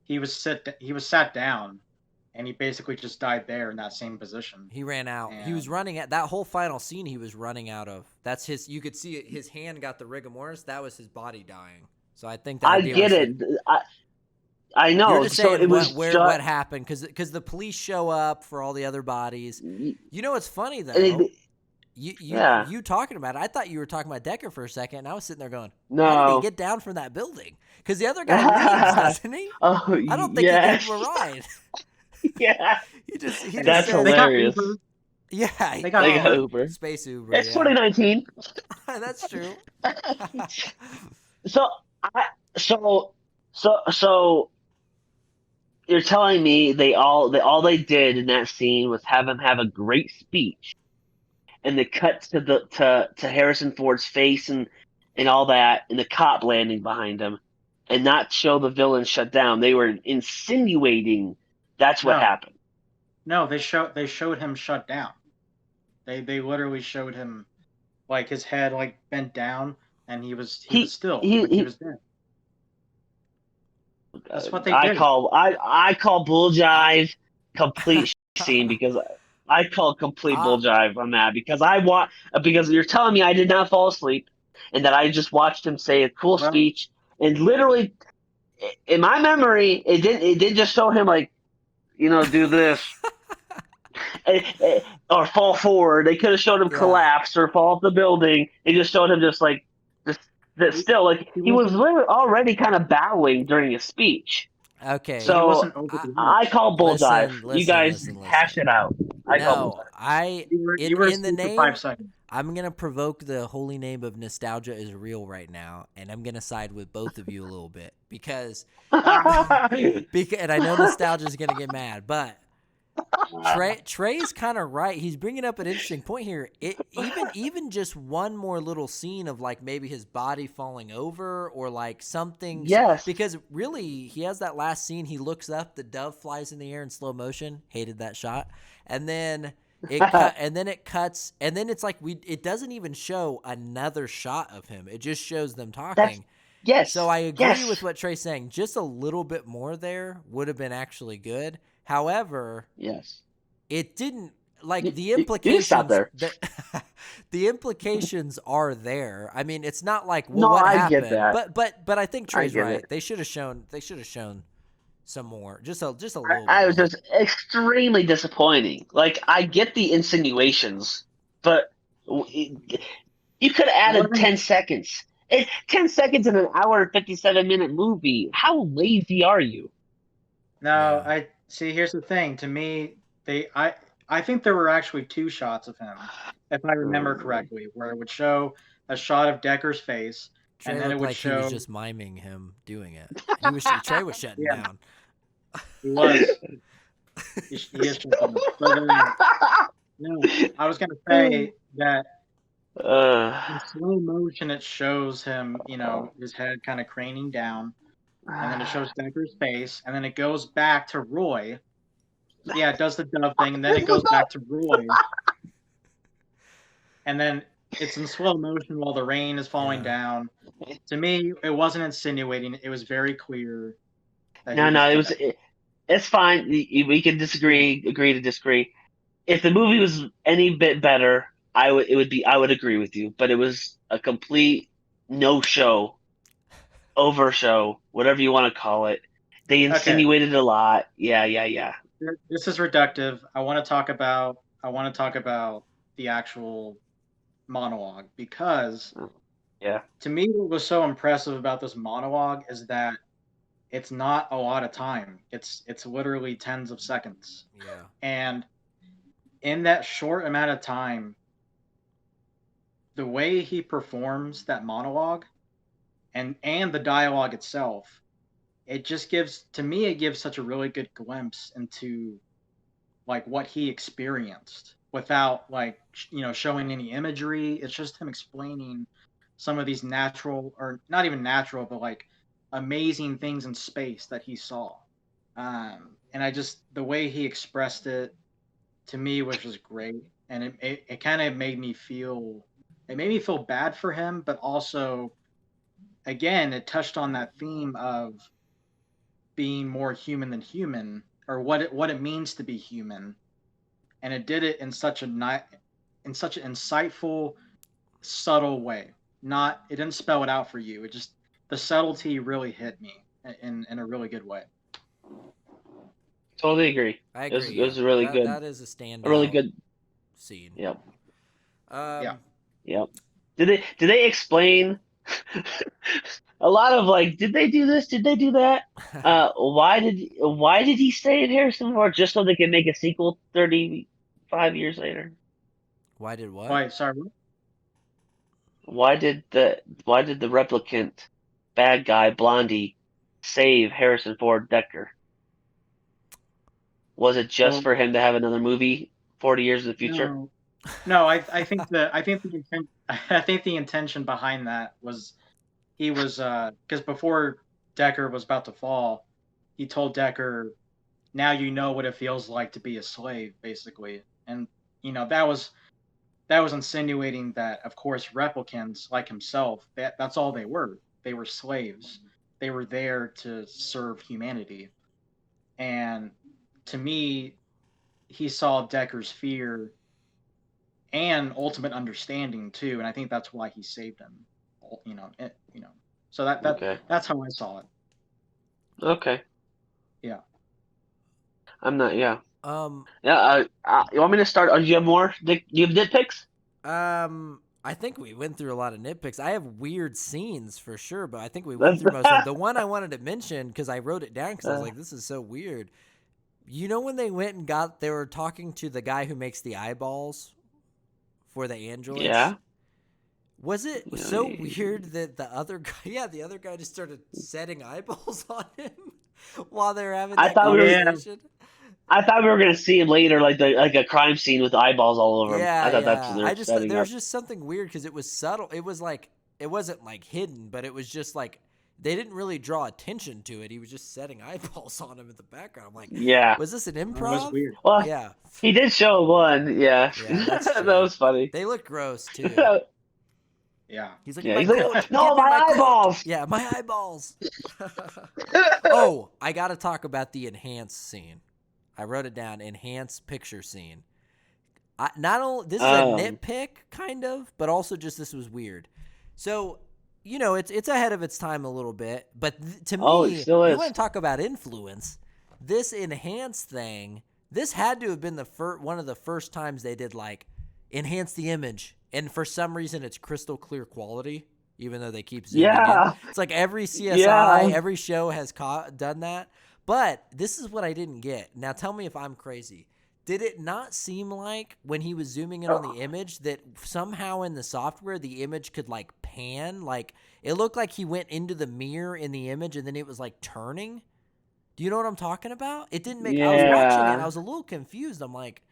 was sat down, and he basically just died there in that same position. He ran out. He was And running at that whole final scene. He was running out of. That's his. You could see it, his hand got the rigor mortis. That was his body dying. So I think the I idea get was that. it. I You're know. just So saying it was what happened because the police show up for all the other bodies. You know what's funny though? Yeah. You talking about it? I thought you were talking about Decker for a second, and I was sitting there going, "How did he No. get down from that building?" Because the other guy leaves, doesn't he? Oh I don't think he gave him a yes. ride. Yeah. He just That's said, They got hilarious. Uber. "Yeah, They got They got Uber. Uber. space Uber." It's Yeah, 2019. that's true. So I so you're telling me all they did in that scene was have him have a great speech, and the cut to to Harrison Ford's face and all that, and the cop landing behind him, and not show the villain shut down. They were insinuating that's what No, happened. no, they showed him shut down. They literally showed him like his head like bent down, and he was He still he like he he. was dead. That's what they I did. call I call bull jive complete scene because I call complete uh, bull jive on that because I want because you're telling me I did not fall asleep and that I just watched him say a cool Well, speech and literally in my memory it did just show him like do this or fall forward. They could have showed him yeah. collapse or fall off the building. They just showed him just like just that still like he he was wasn't literally already kind of bowing during his speech. Okay. he So wasn't over the I edge. call bulldive. You guys hash Listen. it out. I call No, bulldive. You were in the asleep for five name, seconds. I'm gonna provoke the holy name of nostalgia is real right now, and I'm gonna side with both of you a little bit because, and I know nostalgia is gonna get mad, but Trey's kind of right. He's bringing up an interesting point here. Even just one more little scene of like maybe his body falling over or like something Yes. because really he has that last scene. He looks up, the dove flies in the air in slow motion. Hated that shot, and then it cuts, and then it's like it doesn't even show another shot of him. It just shows them That's talking. So yes. I agree with Yes. what Trey's saying. Just a little bit more there would have been actually good. However, Yes. it didn't like the You can stop implications there. that the implications are there. I mean, it's not like, well, No, what I get happened? that. But I think I Trey's get it. right. They should have shown some more. Just a little I bit was more. just extremely disappointing. Like I get the insinuations, but you could have It added wasn't 10 seconds. 10 seconds in an hour and 57-minute movie. How lazy are you? No, Yeah. I see. Here's the thing. To me, I think there were actually two shots of him, if I remember Um, correctly, where it would show a shot of Decker's face, and Trey then it looked would like he was show, just miming him doing it. Trey was shutting yeah, down. he was. He is shut down. But no, I was gonna say that in uh, slow motion it shows him, his head kind of craning down, and then it shows Decker's face, and then it goes back to Roy. Yeah, it does the dove thing, and then it goes back to Roy, and then it's in slow motion while the rain is falling Yeah. down. To me, it wasn't insinuating; it was very clear that he no, was no, dead. it's fine. We can disagree, agree to disagree. If the movie was any bit better, I would agree with you. But it was a complete no show, over show, whatever you want to call it. They Okay, insinuated a lot. Yeah, yeah, yeah. this is reductive. I want to talk about the actual monologue because Yeah. to me, what was so impressive about this monologue is that it's not a lot of time. It's literally tens of seconds, Yeah. and in that short amount of time, the way he performs that monologue and the dialogue itself, it just gives to me it gives such a really good glimpse into like what he experienced without like showing any imagery. It's just him explaining some of these natural or not even natural but like amazing things in space that he saw. And I just the way he expressed it to me was just great, and it kind of made me feel bad for him, but also again it touched on that theme of being more human than human, or what it means to be human, and it did it in such in such an insightful, subtle way. Not it didn't spell it out for you. It just the subtlety really hit me in a really good way. Totally agree. I It was agree. it Yeah, was a really good, that is a a really standout good. scene. Yep. Yeah. Um, Yep. Did they explain a lot of like? Did they do this? Did they do that? Why did he stay in Harrison Ford just so they could make a sequel 35 years later? why did what? Why? Sorry. What? Why did the replicant bad guy Blondie save Harrison Ford Decker? Was it just Well, for him to have another movie 40 years in the future? no, no. I think the intention behind that was he was because before Decker was about to fall, he told Decker, "Now you know what it feels like to be a slave," basically, and that was insinuating that, of course, replicants like himself, that's all they were. They were slaves. They were there to serve humanity. And to me, he saw Decker's fear and ultimate understanding too, and I think that's why he saved him. You know. So Okay. that's how I saw it. Okay. Yeah. I'm not. Yeah. Um, Yeah. You want me to start? Do you have more? Do you have nitpicks? I think we went through a lot of nitpicks. I have weird scenes for sure, but I think we went through most of them. The one I wanted to mention, because I wrote it down because I was like, this is so weird. You know when they were talking to the guy who makes the eyeballs for the androids? Yeah. Was it Yeah, so weird that the other guy just started setting eyeballs on him while they're having I that thought we were. Yeah. conversation? I thought we were gonna see him later, like a crime scene with eyeballs all over him. Yeah, I thought that's what yeah. they I were just thought setting there up. was just something weird because it was subtle. It was like it wasn't like hidden, but it was just like they didn't really draw attention to it. He was just setting eyeballs on him in the background. I'm like, Yeah. was this an It was improv? weird. Well, Yeah, he did show one. Yeah. yeah, that's That true. was funny. They look gross too. Yeah. He's like, Yeah. my He's quote, like, no, give me my my quote. eyeballs. Yeah, my eyeballs. Oh, I got to talk about the enhanced scene. I wrote it down. Enhanced picture scene. Not only this is a nitpick kind of, but also just this was weird. So, it's ahead of its time a little bit, but to It me, still you is. want to talk about influence. This enhanced thing, this had to have been one of the first times they did like enhance the image, and for some reason it's crystal clear quality, even though they keep zooming in. Yeah. It's like every CSI, Yeah. every show has done that. But this is what I didn't get. Now tell me if I'm crazy. Did it not seem like when he was zooming in on the image that somehow in the software the image could like pan? Like it looked like he went into the mirror in the image and then it was like turning. Do you know what I'm talking about? It didn't make. I was watching it. I Yeah. was a little confused. I'm like,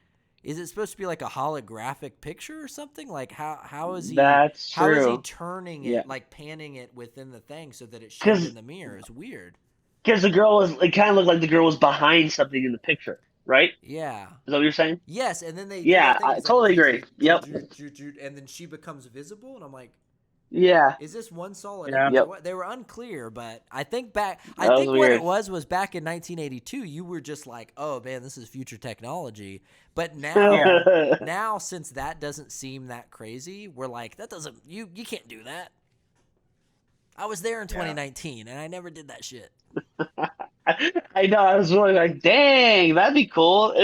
is it supposed to be like a holographic picture or something? Like how is he? That's How is he true. turning Yeah. it, like panning it within the thing so that it showed Because in the mirror? It's weird. the girl was. It kind of looked like the girl was behind something in the picture, right? Yeah. Is that what you're saying? Yes, and then they do Yeah. that thing. I He's like, totally agree. Yep. and then she becomes visible, and I'm like, Yeah. is this one solid Yeah. image? Yep. They were unclear, but I think That was what it weird. was back in 1982. You were just like, oh man, this is future technology. But Yeah. now since that doesn't seem that crazy, we're like, that doesn't you can't do that. I was there in 2019, and I never did that shit. I know. I was really like, dang, that'd be cool.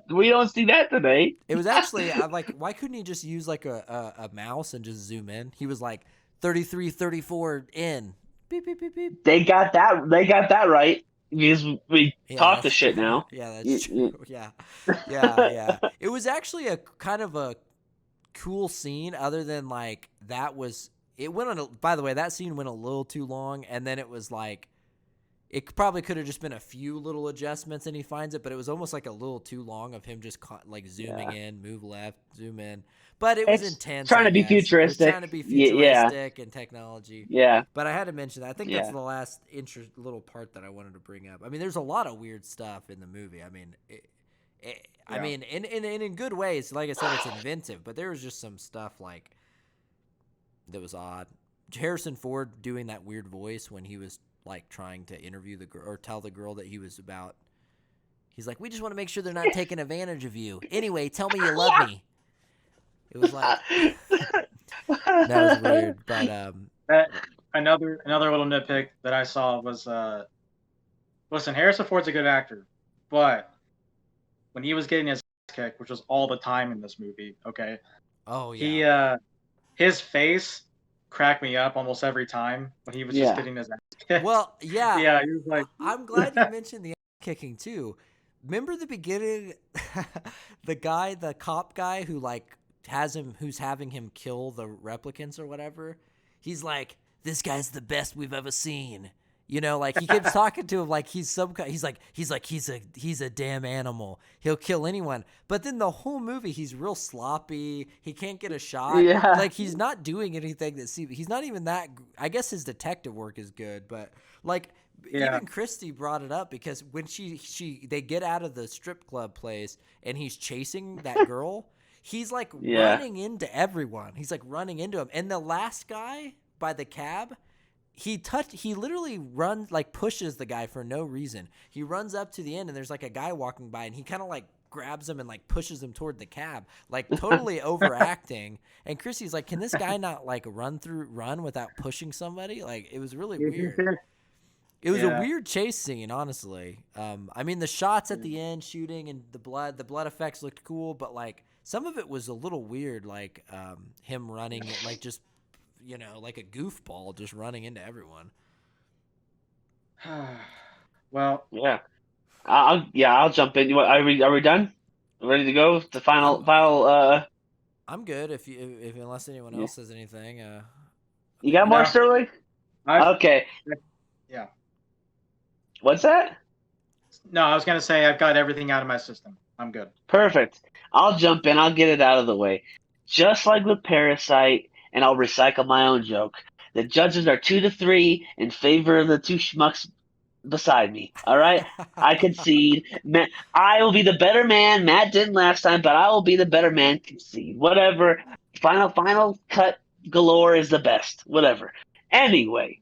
We don't see that today. It was actually, I'm like, why couldn't he just use like a mouse and just zoom in? He was like 33, 34 in. Beep, beep, beep, beep. They got that. They got that right because we Yeah, talk the that's shit now. Yeah, that's You- true. Yeah. Yeah. It was actually a kind of a cool scene other than like it went on by the way, that scene went a little too long and then it was like it probably could have just been a few little adjustments and he finds it, but it was almost like a little too long of him just like zooming in, move left, zoom in. But it was It's intense. trying I to be guess. It was futuristic. trying to be Yeah. futuristic and technology. Yeah. But I had to mention that. I think that's Yeah. the last little part that I wanted to bring up. I mean, there's a lot of weird stuff in the movie. I mean, I mean, in good ways. Like I said, it's inventive, but there was just some stuff like that was odd. Harrison Ford doing that weird voice when he was like trying to interview the girl or tell the girl that he was about. He's like, we just want to make sure they're not taking advantage of you. Anyway, tell me you love me. It was like that was weird, but Another little nitpick that I saw was listen, Harrison Ford's a good actor, but when he was getting his ass kicked, which was all the time in this movie. Okay, Oh he yeah. his face cracked me up almost every time when he was just Yeah. getting his ass kicked. Well, yeah. Yeah, he was like, I'm glad you mentioned the ass kicking too. Remember the beginning, the cop guy who like who's having him kill the replicants or whatever. He's like, this guy's the best we've ever seen. You know, like he keeps talking to him like he's some kind. He's a damn animal. He'll kill anyone. But then the whole movie, he's real sloppy. He can't get a shot. Yeah. Like he's not doing anything that he's not even that. I guess his detective work is good, but like yeah, even Christy brought it up because when they get out of the strip club place and he's chasing that girl, he's like Yeah. running into everyone. He's like running into him. And the last guy by the cab, he literally runs like pushes the guy for no reason. He runs up to the end and there's like a guy walking by and he kind of like grabs him and like pushes him toward the cab, like totally overacting. And Chrissy's like, can this guy not like run without pushing somebody? Like it was really weird. It was a yeah. weird chase scene, honestly. I mean, the shots at the end, shooting and the blood effects looked cool, but like some of it was a little weird, like him running, like just like a goofball, just running into everyone. Well, Yeah. I'll jump in. Are we done? Ready to go? The I'm final I'm good if unless anyone yeah. else says anything. I You think got we more, no, can. Sterling? I've Okay. yeah. What's that? No, I was gonna say I've got everything out of my system. I'm good. Perfect. I'll jump in. I'll get it out of the way. Just like with Parasite, and I'll recycle my own joke. The judges are 2-3 in favor of the two schmucks beside me. All right, I concede. I will be the better man. Matt didn't last time, but I will be the better man. Concede. Whatever. Final cut galore is the best. Whatever. Anyway,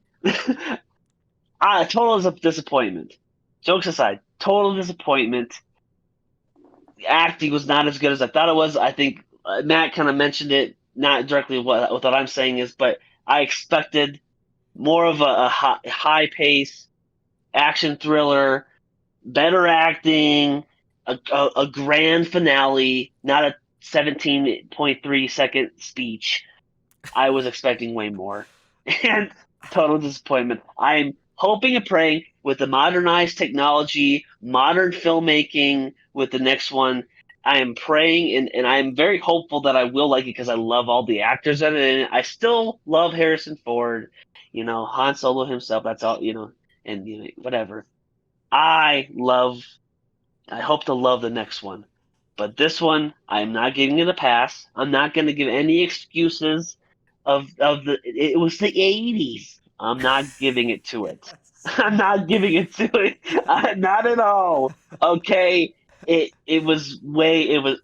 total disappointment. Jokes aside, total disappointment. The acting was not as good as I thought it was. I think Matt kind of mentioned it, not directly what I'm saying is, but I expected more of a high pace action thriller, better acting, a grand finale, not a 17.3-second speech. I was expecting way more. And total disappointment. I'm hoping and praying with the modernized technology, modern filmmaking with the next one. I am praying and I am very hopeful that I will like it because I love all the actors in it. And I still love Harrison Ford, Han Solo himself. That's all, and whatever. I love I hope to love the next one. But this one, I'm not giving it a pass. I'm not going to give any excuses it was the 80s. I'm not giving it to it. Yes. I'm not giving it to it. Not at all. Okay. It was way it was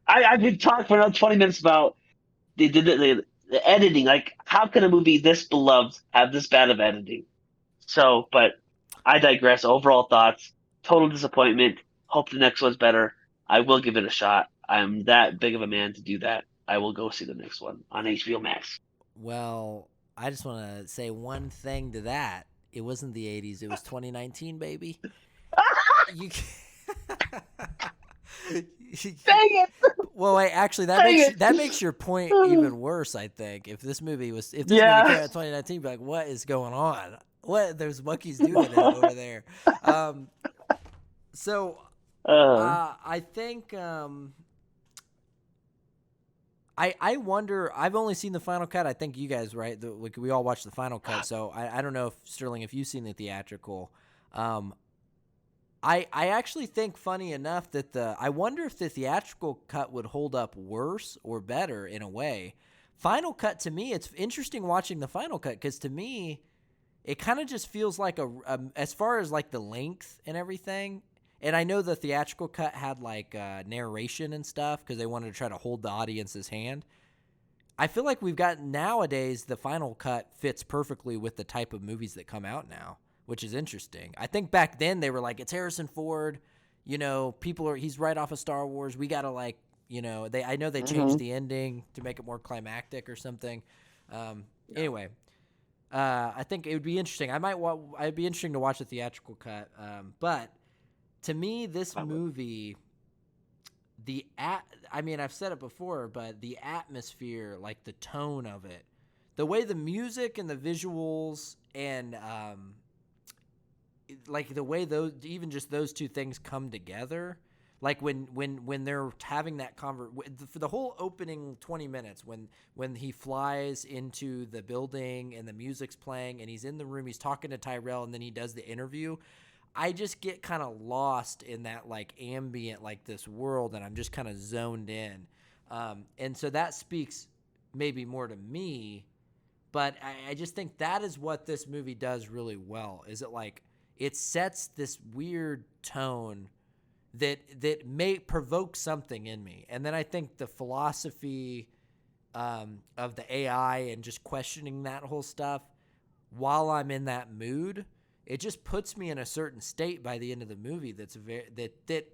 I could talk for another 20 minutes about the editing. Like how can a movie this beloved have this bad of editing? So, but I digress. Overall thoughts, total disappointment. Hope the next one's better. I will give it a shot. I'm that big of a man to do that. I will go see the next one on HBO Max. Well, I just want to say one thing to that. It wasn't the 80s. It was 2019, baby. You. Dang it! Well, wait. Actually, Dang it! that makes your point even worse. I think if this movie came out Yeah. in 2019, you'd be like, what is going on? What there's monkeys doing over there? So I think I wonder. I've only seen the final cut. I think you guys, right? We all watched the final cut. So I don't know if Sterling, if you've seen the theatrical. I actually think, funny enough, that I wonder if the theatrical cut would hold up worse or better in a way. Final cut, to me, it's interesting watching the final cut because to me, it kind of just feels like as far as like the length and everything. And I know the theatrical cut had like narration and stuff because they wanted to try to hold the audience's hand. I feel like we've got nowadays the final cut fits perfectly with the type of movies that come out now, which is interesting. I think back then they were like, it's Harrison Ford, he's right off of Star Wars. We got to I know they changed the ending to make it more climactic or something. Anyway, I think it would be interesting. I'd be interesting to watch the theatrical cut. But to me, this movie, I mean, I've said it before, but the atmosphere, like the tone of it, the way the music and the visuals and like the way those, even just those two things come together, like when they're having that for the whole opening 20 minutes, when he flies into the building and the music's playing and he's in the room, he's talking to Tyrell, and then he does the interview. I just get kind of lost in that like ambient, like this world, and I'm just kind of zoned in. And so that speaks maybe more to me, but I just think that is what this movie does really well. Is it like it sets this weird tone that may provoke something in me, and then I think the philosophy of the AI and just questioning that whole stuff while I'm in that mood, it just puts me in a certain state by the end of the movie that's that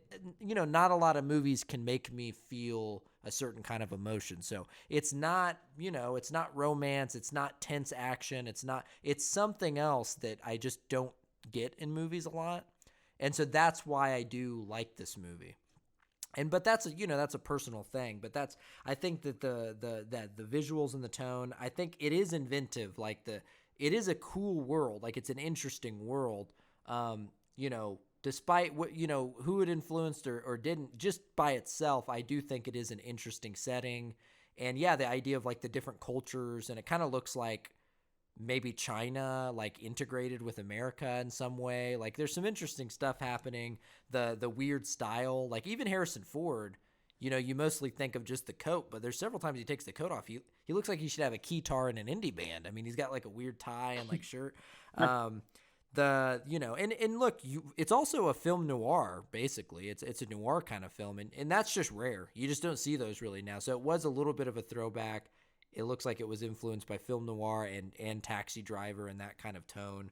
not a lot of movies can make me feel a certain kind of emotion. So it's not, it's not romance, it's not tense action, it's something else that I just don't get in movies a lot. And so that's why I do like this movie. But that's a personal thing. But I think that the visuals and the tone, I think it is inventive. Like it is a cool world. Like it's an interesting world. Despite what who it influenced or didn't, just by itself, I do think it is an interesting setting. And yeah, the idea of like the different cultures, and it kind of looks like maybe China like integrated with America in some way. Like there's some interesting stuff happening. The weird style, like even Harrison Ford, you mostly think of just the coat, but there's several times he takes the coat off. He looks like he should have a keytar in an indie band. I mean, he's got like a weird tie and like shirt. And look, it's also a film noir, basically. It's a noir kind of film, and that's just rare. You just don't see those really now. So it was a little bit of a throwback. It looks like it was influenced by film noir and Taxi Driver and that kind of tone.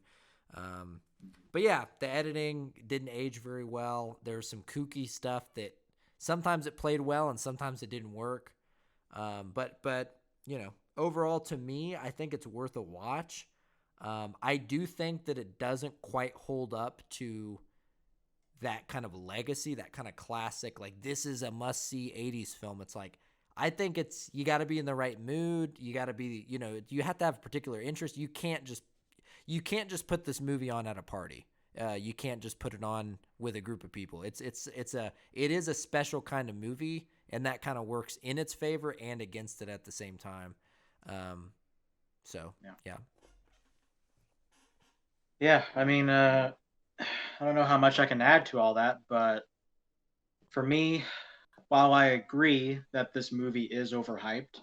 But yeah, the editing didn't age very well. There's some kooky stuff that sometimes it played well and sometimes it didn't work. But overall to me, I think it's worth a watch. I do think that it doesn't quite hold up to that kind of legacy, that kind of classic, like this is a must-see 80s film. It's like, I think you got to be in the right mood. You got to be, you have to have a particular interest. You can't just put this movie on at a party. You can't just put it on with a group of people. It is a special kind of movie, and that kind of works in its favor and against it at the same time. Yeah. Yeah, I mean, I don't know how much I can add to all that, but for me, while I agree that this movie is overhyped,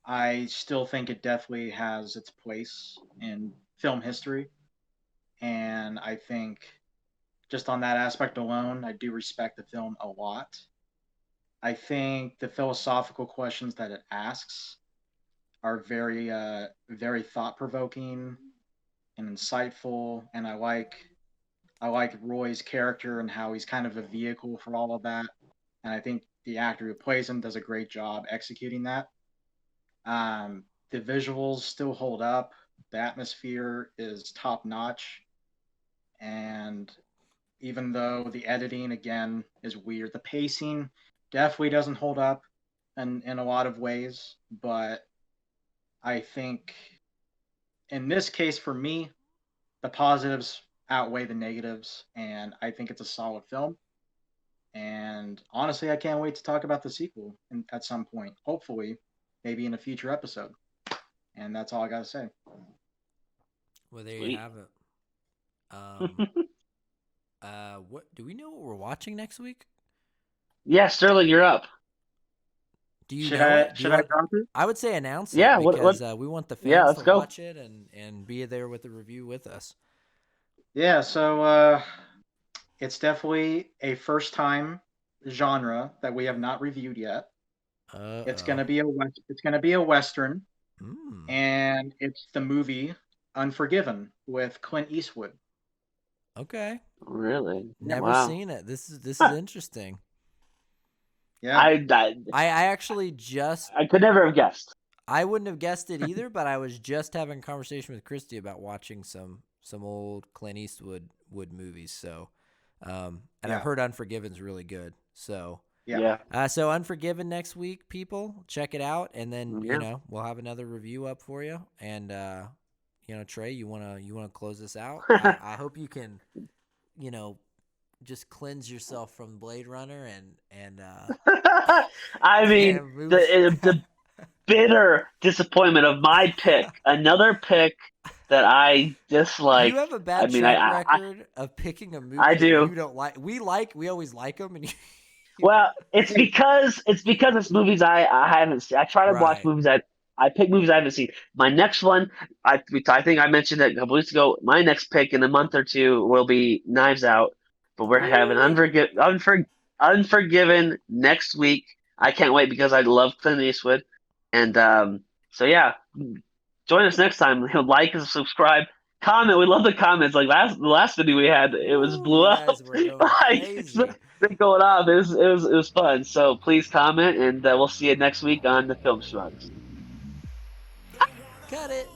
I still think it definitely has its place in film history. And I think just on that aspect alone, I do respect the film a lot. I think the philosophical questions that it asks are very thought provoking and insightful, and I like Roy's character and how he's kind of a vehicle for all of that. And I think the actor who plays him does a great job executing that. The visuals still hold up. The atmosphere is top notch, and even though the editing again is weird, the pacing definitely doesn't hold up in a lot of ways. But I think in this case, for me, the positives outweigh the negatives, and I think it's a solid film. And honestly, I can't wait to talk about the sequel at some point. Hopefully, maybe in a future episode. And that's all I got to say. Well, there Sweet. you have it. What do we know what we're watching next week? Yeah, Sterling, you're up. Do you Should know I it? should I drop it? I would say announce it Yeah, because we want the Yeah, fans let's to go. watch it and be there with the review with us. Yeah, so it's definitely a first time genre that we have not reviewed yet. It's gonna be a western, Mm. and it's the movie Unforgiven with Clint Eastwood. Okay. Really? Never Wow. seen it. This is Huh. interesting. Yeah, I actually I could never have guessed. I wouldn't have guessed it either, but I was just having a conversation with Christy about watching some old Clint Eastwood movies. So, and I've yeah, heard Unforgiven's really good. So, Yeah. So Unforgiven next week, people. Check it out, and then Yeah. we'll have another review up for you. And Trey, you wanna close this out? I hope you can, just cleanse yourself from Blade Runner and I mean, and move. the bitter disappointment of my pick, another pick that I dislike. You have a I bad mean, track record of picking a movie I that do. you don't like. We always like them, and Well, it's because it's movies I haven't seen. I try to watch right. movies I pick movies I haven't seen. My next one, I think I mentioned it a couple weeks ago. My next pick in a month or two will be Knives Out, but we're having Ooh. Unforgiven next week. I can't wait because I love Clint Eastwood, and so yeah, join us next time. Like and subscribe, comment. We love the comments. Like the last video we had, it was Ooh, blew you up. guys were going Like it's crazy. been going off. It was fun. So please comment, and we'll see you next week on the Film Schmucks. Cut it.